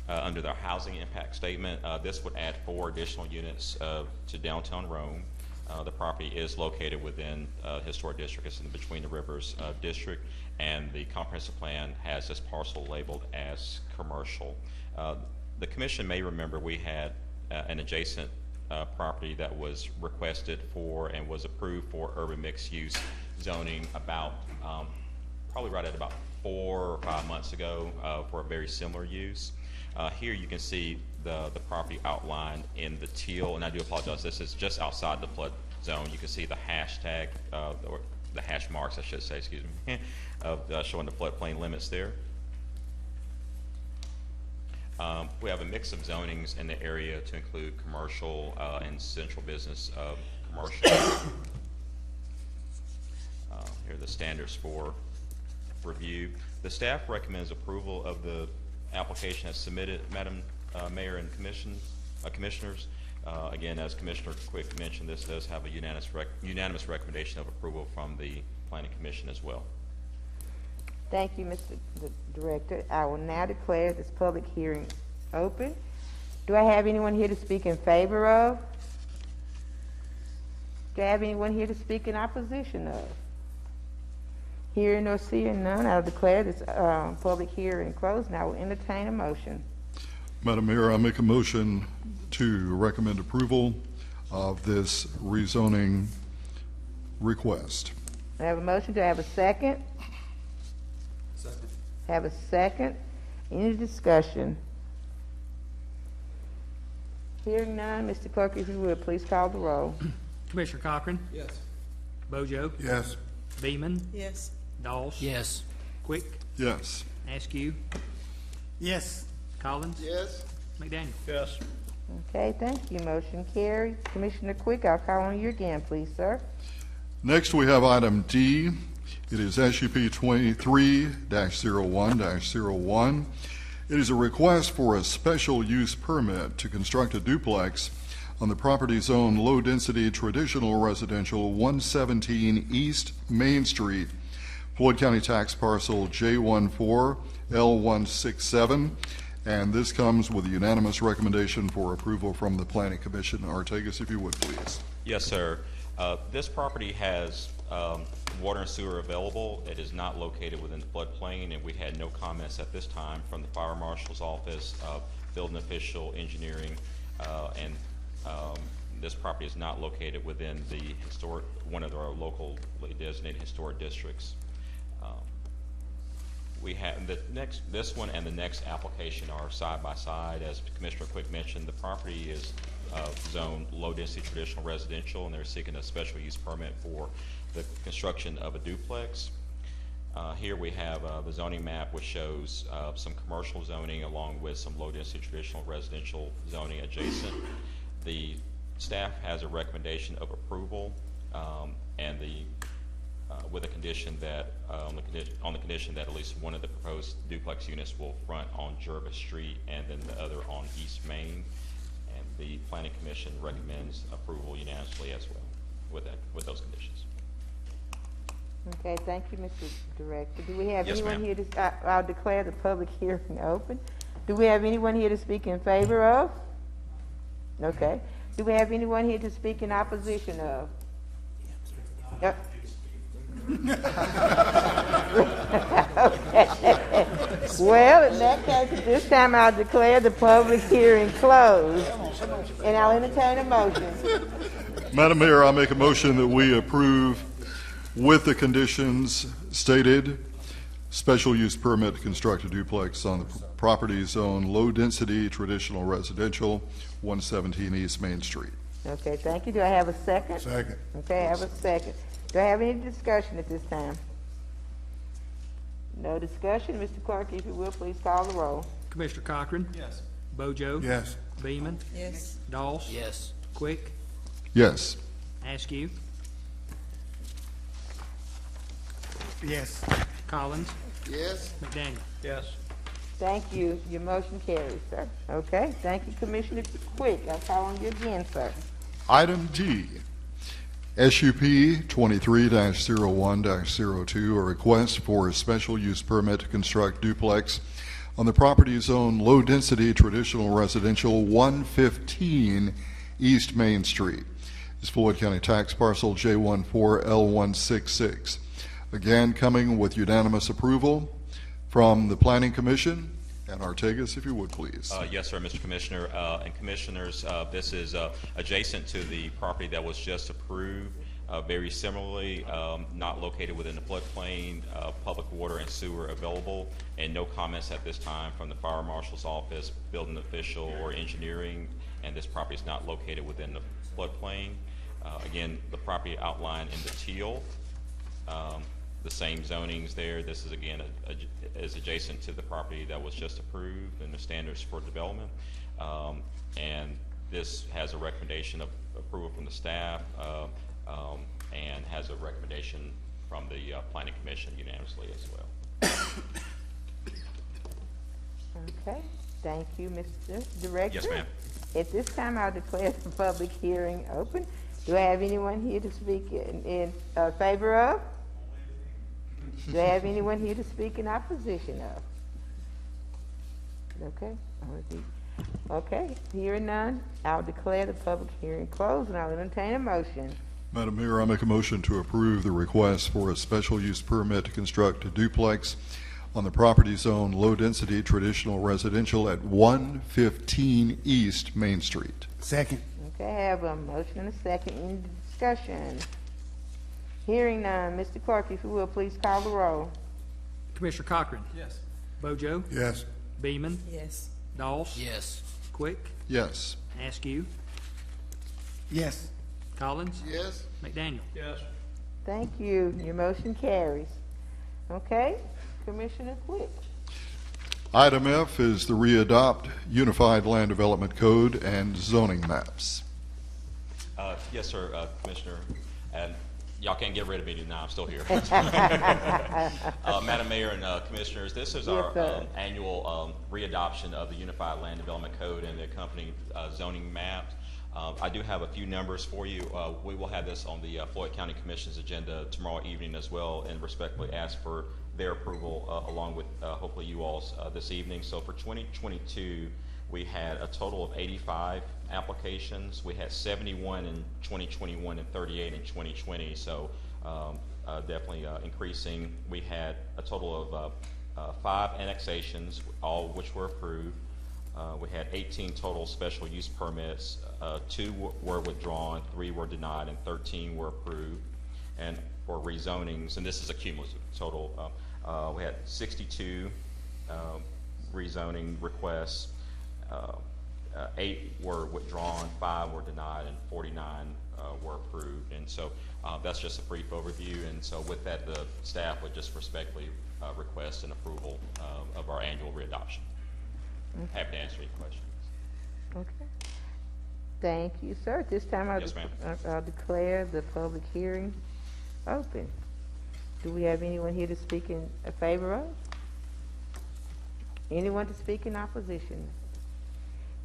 Under the housing impact statement, this would add 4 additional units to downtown Rome. The property is located within historic district. It's in the Between the Rivers district, and the comprehensive plan has this parcel labeled as commercial. The commission may remember we had an adjacent property that was requested for and was approved for urban mixed use zoning about probably right at about 4 or 5 months ago for a very similar use. Here you can see the property outlined in the teal, and I do apologize, this is just outside the flood zone. You can see the hashtag, or the hash marks, I should say, excuse me, of showing the floodplain limits there. We have a mix of zonings in the area to include commercial and central business commercial. Here are the standards for review. The staff recommends approval of the application as submitted, Madam Mayor and Commissioners. Again, as Commissioner Quick mentioned, this does have a unanimous recommendation of approval from the Planning Commission as well. Thank you, Mr. Director. I will now declare this public hearing open. Do I have anyone here to speak in favor of? Do I have anyone here to speak in opposition of? Hearing or seeing none, I'll declare this public hearing closed, and I will entertain a motion. Madam Mayor, I make a motion to recommend approval of this rezoning request. I have a motion. Do I have a second? Second. Have a second. Any discussion? Hearing none, Mr. Clerk, if you would, please call the roll. Commissioner Cochran? Yes. Bojo? Yes. Beeman? Yes. Doss? Yes. Quick? Yes. Askew? Yes. Collins? Yes. McDaniel? Yes. Okay, thank you. Motion carried. Commissioner Quick, I'll call on you again, please, sir. Next, we have item D. It is SUP 23-01-01. It is a request for a special use permit to construct a duplex on the property zone low-density traditional residential 117 East Main Street, Floyd County Tax Parcel J14L167, and this comes with a unanimous recommendation for approval from the Planning Commission. Artegas, if you would, please. Yes, sir. This property has water and sewer available. It is not located within the floodplain, and we had no comments at this time from the Fire Marshal's Office, building official, engineering, and this property is not located within the historic, one of our locally designated historic districts. We have this one and the next application are side by side. As Commissioner Quick mentioned, the property is zoned low density traditional residential, and they're seeking a special use permit for the construction of a duplex. Here we have the zoning map, which shows some commercial zoning along with some low density traditional residential zoning adjacent. The staff has a recommendation of approval, and with a condition that on the condition that at least one of the proposed duplex units will front on Jervis Street and then the other on East Main. And the Planning Commission recommends approval unanimously as well with those conditions. Okay, thank you, Mr. Director. Do we have Yes, anyone ma'am. here to, I'll declare the public hearing open. Do we have anyone here to speak in favor of? Okay. Do we have anyone here to speak in opposition of? Yep. Okay. Well, in that case, at this time, I'll declare the public hearing closed, and I'll entertain a motion. Madam Mayor, I make a motion that we approve with the conditions stated, special use permit to construct a duplex on the property zone low density traditional residential 117 East Main Street. Okay, thank you. Do I have a second? Second. Okay, I have a second. Do I have any discussion at this time? No discussion. Mr. Clerk, if you will, please call the roll. Commissioner Cochran? Yes. Bojo? Yes. Beeman? Yes. Doss? Yes. Quick? Yes. Askew? Yes. Collins? Yes. McDaniel? Yes. Thank you. Your motion carries, sir. Okay, thank you, Commissioner Quick. I'll call on you again, sir. Item G, SUP 23-01-02, a request for a special use permit to construct duplex on the property zone low density traditional residential 115 East Main Street. It's Floyd County Tax Parcel J14L166. Again, coming with unanimous approval from the Planning Commission. And Artegas, if you would, please. Yes, sir, Mr. Commissioner. And Commissioners, this is adjacent to the property that was just approved. Very similarly, not located within the floodplain, public water and sewer available, and no comments at this time from the Fire Marshal's Office, building official, or engineering, and this property is not located within the floodplain. Again, the property outlined in the teal. The same zonings there. This is again is adjacent to the property that was just approved and the standards for development. And this has a recommendation of approval from the staff and has a recommendation from the Planning Commission unanimously as well. Okay, thank you, Mr. Director. Yes, ma'am. At this time, I'll declare the public hearing open. Do I have anyone here to speak in favor of? Do I have anyone here to speak in opposition of? Okay, I'll repeat. Okay, hearing none, I'll declare the public hearing closed, and I'll entertain a motion. Madam Mayor, I make a motion to approve the request for a special use permit to construct a duplex on the property zone low density traditional residential at 115 East Main Street. Second. Okay, I have a motion and a second. Any discussion? Hearing none, Mr. Clerk, if you will, please call the roll. Commissioner Cochran? Yes. Bojo? Yes. Beeman? Yes. Doss? Yes. Quick? Yes. Askew? Yes. Collins? Yes. McDaniel? Yes. Thank you. Your motion carries. Okay, Commissioner Quick. Item F is the readopt Unified Land Development Code and zoning maps. Yes, sir, Commissioner. And y'all can't get rid of me now. I'm still here. Madam Mayor and Commissioners, this is our annual readoption of the Unified Land Development Code and the accompanying zoning maps. I do have a few numbers for you. We will have this on the Floyd County Commission's agenda tomorrow evening as well, and respectfully ask for their approval along with hopefully you all's this evening. So for 2022, we had a total of 85 applications. We had 71 in 2021 and 38 in 2020. So definitely increasing. We had a total of 5 annexations, all of which were approved. We had 18 total special use permits. 2 were withdrawn, 3 were denied, and 13 were approved. And for rezonings, and this is a cumulative total, we had 62 rezoning requests. 8 were withdrawn, 5 were denied, and 49 were approved. And so that's just a brief overview. And so with that, the staff would just respectfully request an approval of our annual readoption. Happy to answer any questions. Okay. Thank you, sir. At this time, I'll declare the public hearing open. Do we have anyone here to speak in favor of? Anyone to speak in opposition?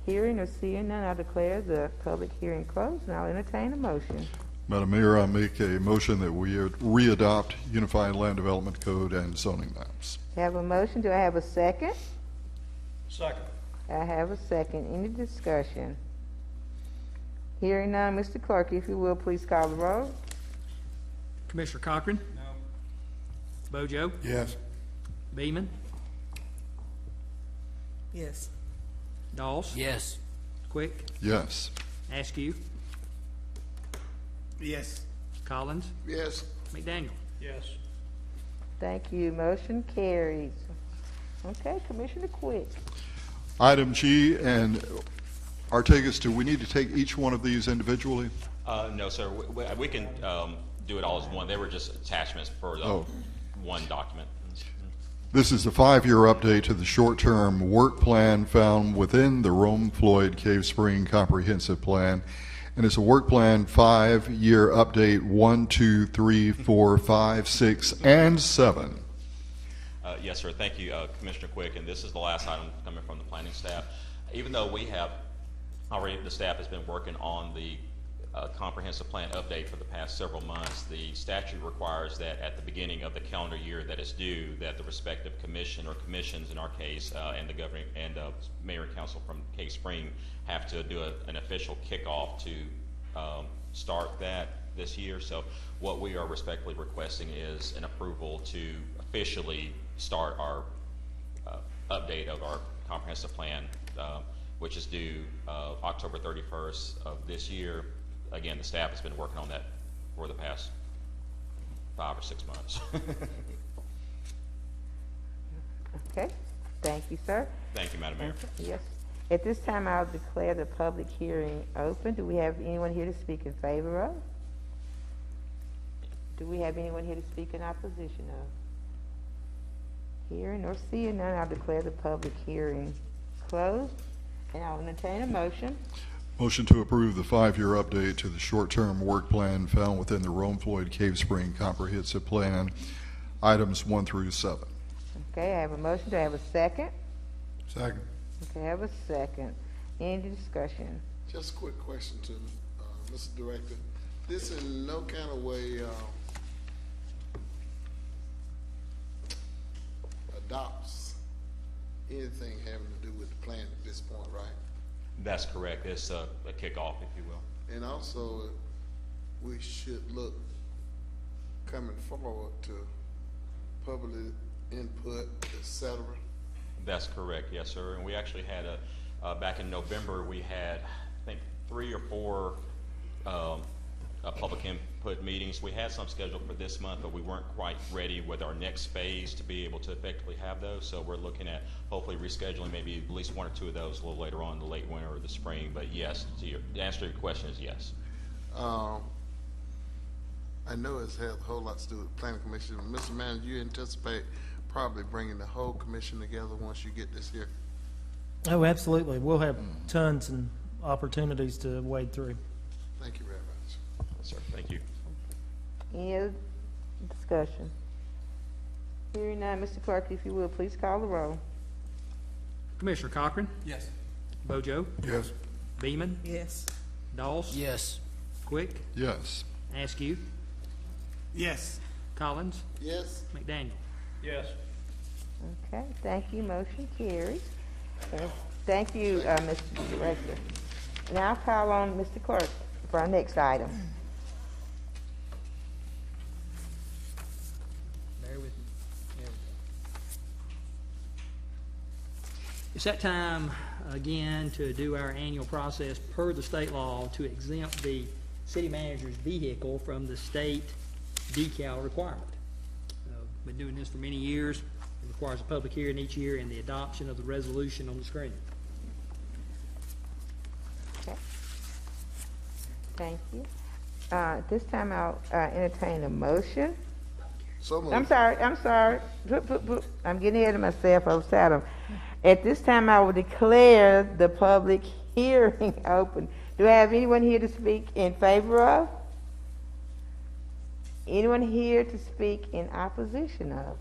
Hearing or seeing none, I declare the public hearing closed, and I'll entertain a motion. Madam Mayor, I make a motion that we readopt Unified Land Development Code and zoning maps. Have a motion. Do I have a second? Second. I have a second. Any discussion? Hearing none, Mr. Clerk, if you will, please call the roll. Commissioner Cochran? No. Bojo? Yes. Beeman? Yes. Dawes? Yes. Quick? Yes. Askew? Yes. Collins? Yes. McDaniel? Yes. Thank you. Motion carries. Okay, Commissioner Quick. Item G, and Artegas, do we need to take each one of these individually? No, sir. We can do it all as one. They were just attachments for the one document. This is the 5-year update to the short-term work plan found within the Rome Floyd Cave Spring Comprehensive Plan. And it's a work plan 5-year update 1, 2, 3, 4, 5, 6, and 7. Yes, sir. Thank you, Commissioner Quick. And this is the last item coming from the planning staff. Even though we have already, the staff has been working on the comprehensive plan update for the past several months, the statute requires that at the beginning of the calendar year that is due, that the respective commission or commissions in our case, and the governing and mayor and council from Cave Spring have to do an official kickoff to start that this year. So what we are respectfully requesting is an approval to officially start our update of our comprehensive plan, which is due October 31st of this year. Again, the staff has been working on that for the past 5 or 6 months. Okay. Thank you, sir. Thank you, Madam Mayor. Okay. Yes. At this time, I'll declare the public hearing open. Do we have anyone here to speak in favor of? Do we have anyone here to speak in opposition of? Hearing or seeing none, I'll declare the public hearing closed, and I'll entertain a motion. Motion to approve the 5-year update to the short-term work plan found within the Rome Floyd Cave Spring Comprehensive Plan, items 1 through 7. Okay, I have a motion. Do I have a second? Second. Okay, I have a second. Any discussion? Just a quick question to Mr. Director. This in no kind of way adopts anything having to do with the plan at this point, right? That's correct. It's a kickoff, if you will. And also, we should look coming forward to public input, et cetera. That's correct, yes, sir. And we actually had back in November, we had, I think, 3 or 4 public input meetings. We had some scheduled for this month, but we weren't quite ready with our next phase to be able to effectively have those. So we're looking at hopefully rescheduling maybe at least 1 or 2 of those a little later on in the late winter or the spring. But yes, the answer to your question is yes. I know it's had a whole lot to do with the planning commission. Mr. Manager, you anticipate probably bringing the whole commission together once you get this here? Oh, absolutely. We'll have tons and opportunities to wade through. Thank you very much. Yes, sir. Thank you. Any other discussion? Hearing none, Mr. Clerk, if you will, please call the roll. Commissioner Cochran? Yes. Bojo? Yes. Beeman? Yes. Doss? Yes. Quick? Yes. Askew? Yes. Collins? Yes. McDaniel? Yes. Okay, thank you, motion carries. Thank you, Mr. Director. Now I'll call on Mr. Clerk for our next item. Bear with me. There we go. It's that time again to do our annual process per the state law to exempt the city manager's vehicle from the state decal requirement. Been doing this for many years. It requires a public hearing each year and the adoption of the resolution on the screen. Okay. Thank you. At this time, I'll entertain a motion. So moved. I'm sorry. I'm getting ahead of myself. I was tired of. At this time, I will declare the public hearing open. Do I have anyone here to speak in favor of? Anyone here to speak in opposition of?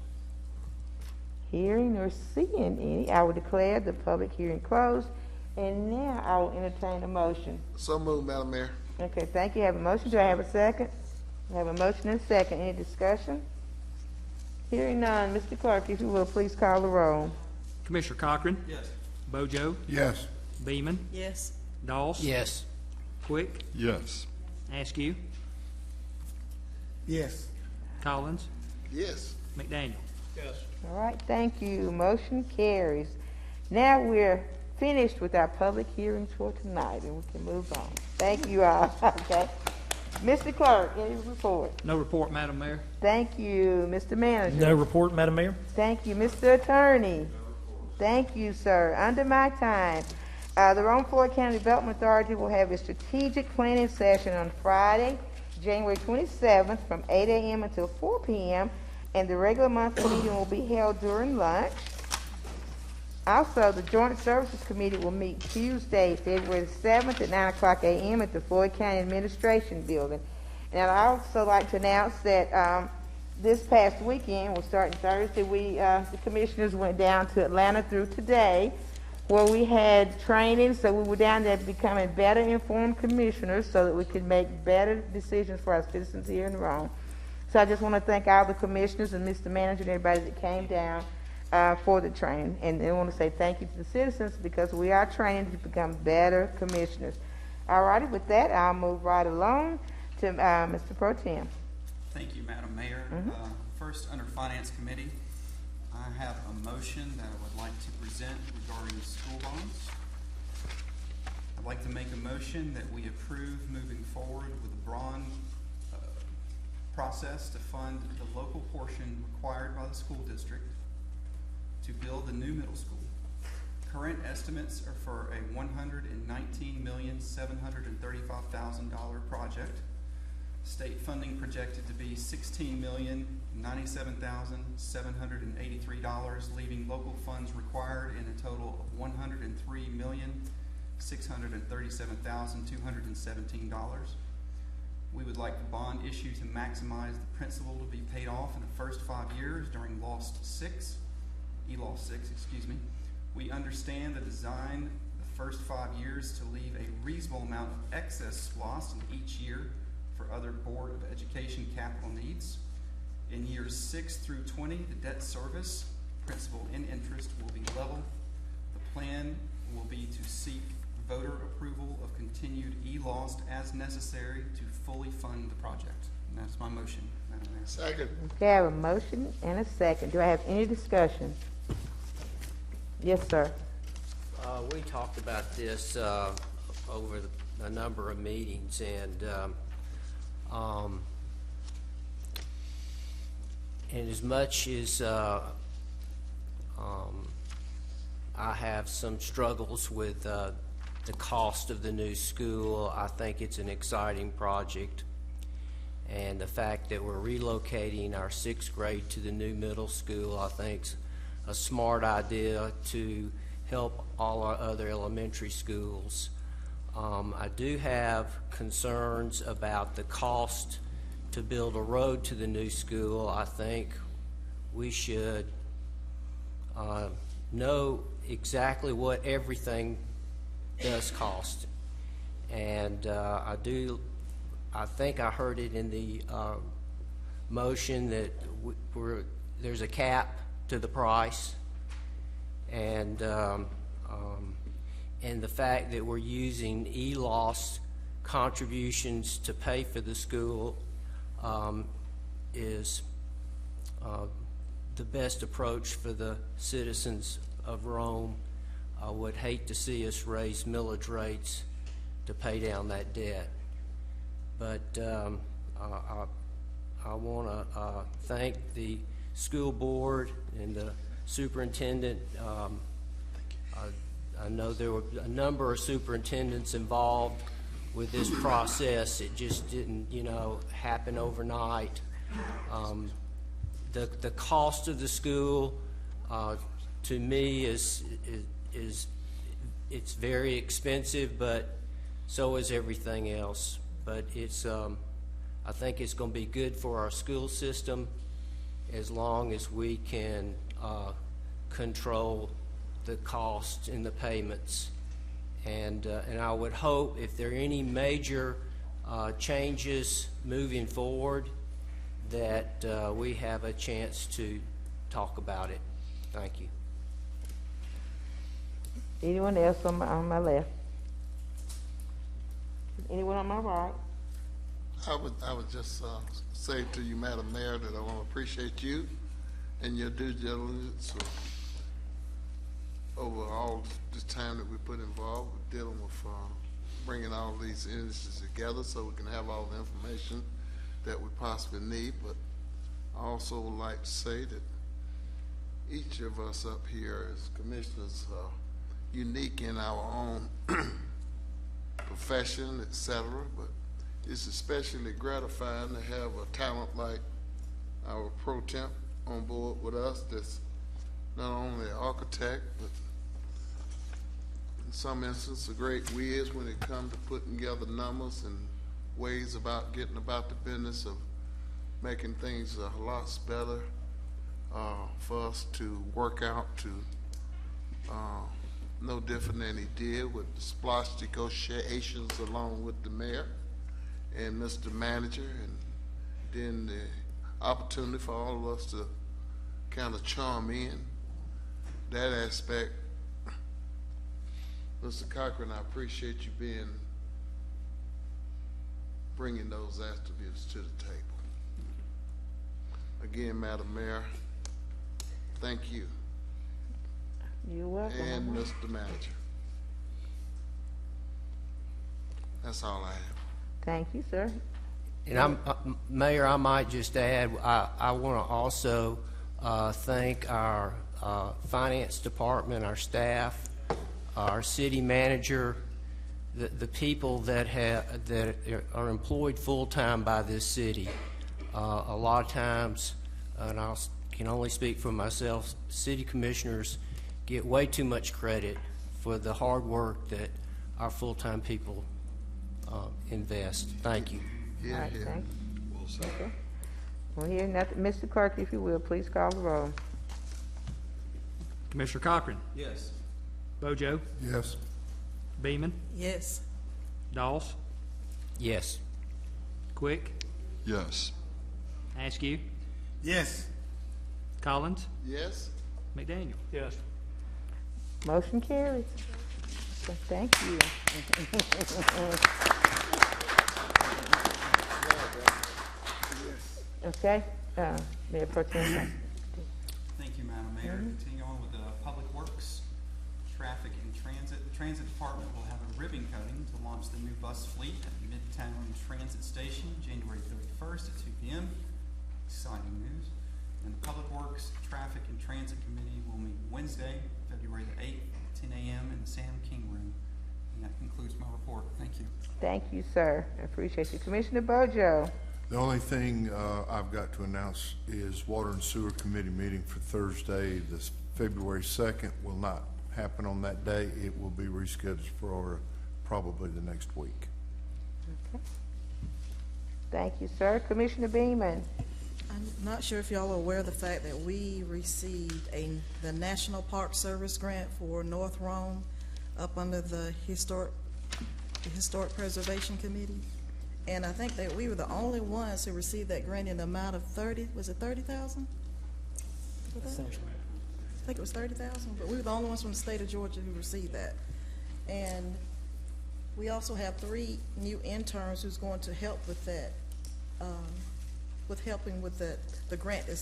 Hearing or seeing any, I will declare the public hearing closed. And now I will entertain a motion. So moved, Madam Mayor. Okay, thank you. I have a motion. Do I have a second? I have a motion and a second. Any discussion? Hearing none. Mr. Clerk, if you will, please call the roll. Commissioner Cochran? Yes. Bojo? Yes. Beeman? Yes. Doss? Yes. Quick? Yes. Askew? Yes. Collins? Yes. McDaniel? Yes. All right, thank you. Motion carries. Now we're finished with our public hearings for tonight, and we can move on. Thank you all. Okay. Mr. Clerk, any report? No report, Madam Mayor. Thank you. Mr. Manager? No report, Madam Mayor. Thank you. Mr. Attorney? Thank you, sir. Under my time, the Rome Floyd County Development Authority will have a strategic planning session on Friday, January 27th from 8 a.m. until 4 p.m., and the regular monthly meeting will be held during lunch. Also, the Joint Services Committee will meet Tuesday, February 7th at 9 o'clock a.m. at the Floyd County Administration Building. And I'd also like to announce that this past weekend, well, starting Thursday, the commissioners went down to Atlanta through today, where we had training, so we were down there becoming better informed commissioners so that we could make better decisions for our citizens here in Rome. So I just want to thank all the commissioners and Mr. Manager and everybody that came down for the training. And I want to say thank you to the citizens because we are training to become better commissioners. All righty, with that, I'll move right along to Mr. Pro Tem. Thank you, Madam Mayor. First, under Finance Committee, I have a motion that I would like to present regarding school bonds. I'd like to make a motion that we approve moving forward with the bond process to fund the local portion required by the school district to build the new middle school. Current estimates are for a $119,735,000 project. State funding projected to be $16,097,783, leaving local funds required in a total of $103,637,217. We would like the bond issue to maximize the principal to be paid off in the first 5 years during ELAW 6, excuse me. We understand the design the first 5 years to leave a reasonable amount of excess SPLOST in each year for other Board of Education capital needs. In years 6 through 20, the debt service, principal and interest will be level. The plan will be to seek voter approval of continued ELAWS as necessary to fully fund the project. And that's my motion, Madam Mayor. Second. Okay, I have a motion and a second. Do I have any discussion? Yes, sir. We talked about this over a number of meetings, and as much as I have some struggles with the cost of the new school, I think it's an exciting project. And the fact that we're relocating our 6th grade to the new middle school, I think's a smart idea to help all our other elementary schools. I do have concerns about the cost to build a road to the new school. I think we should know exactly what everything does cost. And I think I heard it in the motion that there's a cap to the price, and the fact that we're using ELOS contributions to pay for the school is the best approach for the citizens of Rome. I would hate to see us raise millage rates to pay down that debt. But I want to thank the school board and the superintendent. I know there were a number of superintendents involved with this process. It just didn't, happen overnight. The cost of the school, to me, is it's very expensive, but so is everything else. But it's I think it's going to be good for our school system as long as we can control the cost and the payments. And I would hope if there are any major changes moving forward that we have a chance to talk about it. Thank you. Anyone else on my left? Anyone on my right? I would just say to you, Madam Mayor, that I want to appreciate you and your due diligence over all this time that we put involved with dealing with bringing all these industries together so we can have all the information that we possibly need. But I also would like to say that each of us up here as commissioners are unique in our own profession, etc. But it's especially gratifying to have a talent like our pro temp on board with us that's not only an architect, but in some instances a great whiz when it comes to putting together numbers and ways about getting about the business of making things a lot better for us to work out to no different than he did with the SPLOST negotiations along with the mayor and Mr. Manager, and then the opportunity for all of us to kind of charm in that aspect. Mr. Cochran, I appreciate you bringing those attributes to the table. Again, Madam Mayor, thank you. You're welcome. And Mr. Manager. That's all I have. Thank you, sir. And Mayor, I might just add, I want to also thank our finance department, our staff, our city manager, the people that are employed full-time by this city. A lot of times, and I can only speak for myself, city commissioners get way too much credit for the hard work that our full-time people invest. Thank you. All right, thank you. Okay. Well, here, nothing. Mr. Clerk, if you will, please call the roll. Commissioner Cochran. Yes. Bojo. Yes. Beeman. Yes. Doss. Yes. Quick. Yes. Askew. Yes. Collins. Yes. McDaniel. Yes. Motion carries. So thank you. Okay, Mayor Pro Tem. Thank you, Madam Mayor. Continue on with the Public Works, Traffic and Transit. The Transit Department will have a ribbon cutting to launch the new bus fleet at Midtown Transit Station, January 31st at 2 p.m. Exciting news. And the Public Works, Traffic and Transit Committee will meet Wednesday, February the 8th at 10 a.m. in the Sam King Room. And that concludes my report. Thank you. Thank you, sir. I appreciate you. Commissioner Bojo. The only thing I've got to announce is Water and Sewer Committee meeting for Thursday, this February 2nd, will not happen on that day. It will be rescheduled for probably the next week. Okay. Thank you, sir. Commissioner Beeman. I'm not sure if y'all are aware of the fact that we received the National Park Service grant for North Rome up under the Historic the Historic Preservation Committee. And I think that we were the only ones who received that grant in the amount of 30, was it 30,000? I think it was 30,000, but we were the only ones from the state of Georgia who received that. And we also have 3 new interns who's going to help with that, with helping with the grant that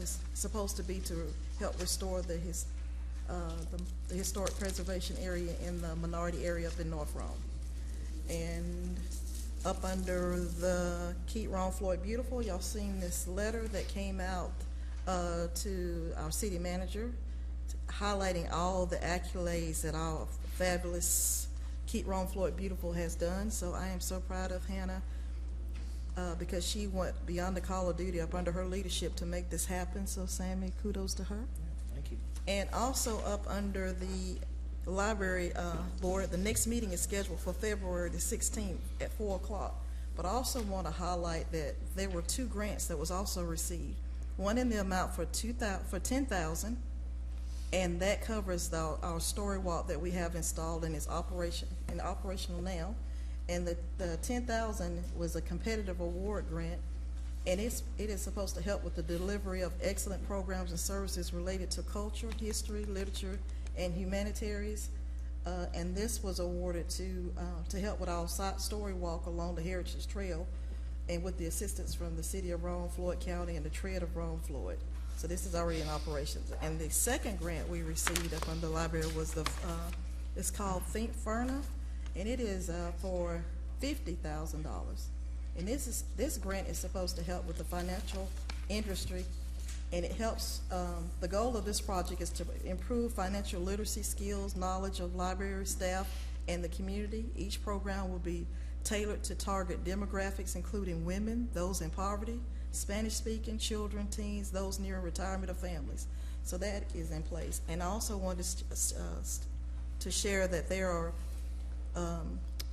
is supposed to be to help restore the historic preservation area in the minority area up in North Rome. And up under the Keep Rome Floyd Beautiful, y'all seen this letter that came out to our city manager highlighting all the accolades that our fabulous Keep Rome Floyd Beautiful has done. So I am so proud of Hannah because she went beyond the call of duty up under her leadership to make this happen. So Sammy, kudos to her. Thank you. And also up under the library board, the next meeting is scheduled for February the 16th at 4 o'clock. But I also want to highlight that there were 2 grants that was also received. One in the amount for $10,000, and that covers our story walk that we have installed and is operational now. And the $10,000 was a competitive award grant, and it is supposed to help with the delivery of excellent programs and services related to culture, history, literature, and humanitarians, and this was awarded to help with our story walk along the Heritage Trail, and with the assistance from the City of Rome, Floyd County, and the Tread of Rome, Floyd. So this is already in operations. And the second grant we received up under the library was it's called Think Ferna, and it is for $50,000. And this grant is supposed to help with the financial industry. And it helps, the goal of this project is to improve financial literacy skills, knowledge of library staff, and the community. Each program will be tailored to target demographics, including women, those in poverty, Spanish-speaking, children, teens, those near retirement of families. So that is in place. And I also wanted to share that there are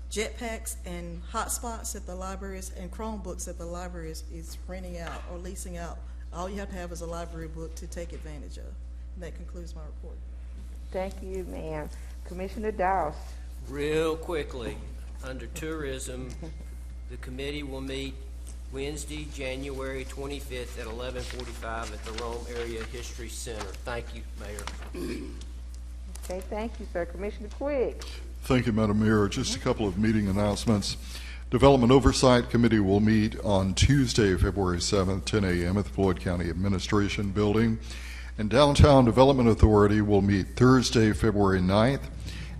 jetpacks and hotspots at the libraries and Chromebooks that the library is renting out or leasing out. All you have to have is a library book to take advantage of. And that concludes my report. Thank you, ma'am. Commissioner Dawes. Real quickly, under tourism, the committee will meet Wednesday, January 25th at 11:45 at the Rome Area History Center. Thank you, Mayor. Okay, thank you, sir. Commissioner Quick. Thank you, Madam Mayor. Just a couple of meeting announcements. Development Oversight Committee will meet on Tuesday, February 7th, 10 a.m. at the Floyd County Administration Building. And Downtown Development Authority will meet Thursday, February 9th,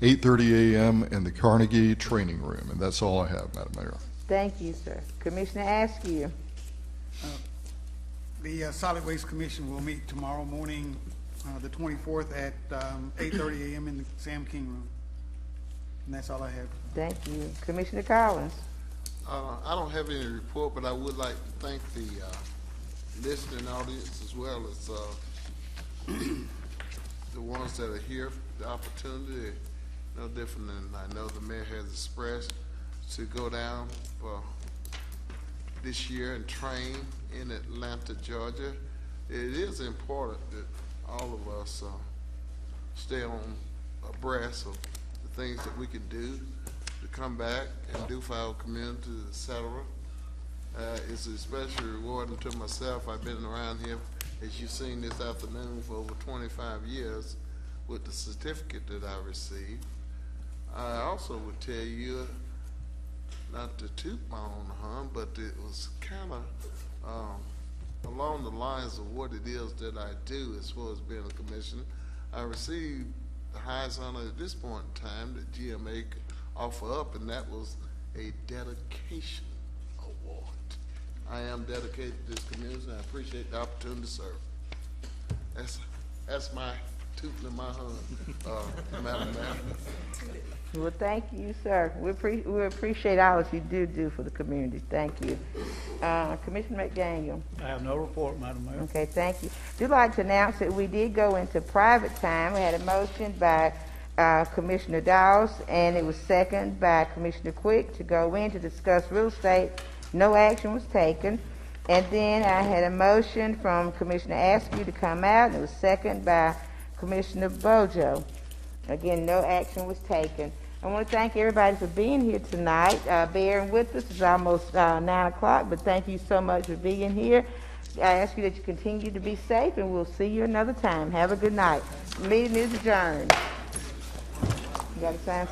8:30 a.m. in the Carnegie Training Room. And that's all I have, Madam Mayor. Thank you, sir. Commissioner Askew. The Solid Waste Commission will meet tomorrow morning, the 24th at 8:30 a.m. in the Sam King Room. And that's all I have. Thank you. Commissioner Collins. I don't have any report, but I would like to thank the listening audience as well as the ones that are here for the opportunity. No different than I know the mayor has expressed to go down for this year and train in Atlanta, Georgia. It is important that all of us stay on abreast of the things that we can do to come back and do for our community, etc. It's especially rewarding to myself. I've been around here, as you've seen this afternoon, for over 25 years with the certificate that I received. I also would tell you, not to toot my own horn, but it was kind of along the lines of what it is that I do as far as being a commissioner. I received the highest honor at this point in time that GMA could offer up, and that was a dedication award. I am dedicated to this community, and I appreciate the opportunity to serve. That's my tooting in my horn, Madam Mayor. Well, thank you, sir. We appreciate all that you do for the community. Thank you. Commissioner McDaniel. I have no report, Madam Mayor. Okay, thank you. I'd like to announce that we did go into private time. We had a motion by Commissioner Dawes, and it was seconded by Commissioner Quick to go in to discuss real estate. No action was taken. And then I had a motion from Commissioner Askew to come out, and it was seconded by Commissioner Bojo. Again, no action was taken. I want to thank everybody for being here tonight, bearing with us. It's almost 9 o'clock, but thank you so much for being here. I ask you that you continue to be safe, and we'll see you another time. Have a good night. The meeting is adjourned. You got to sign.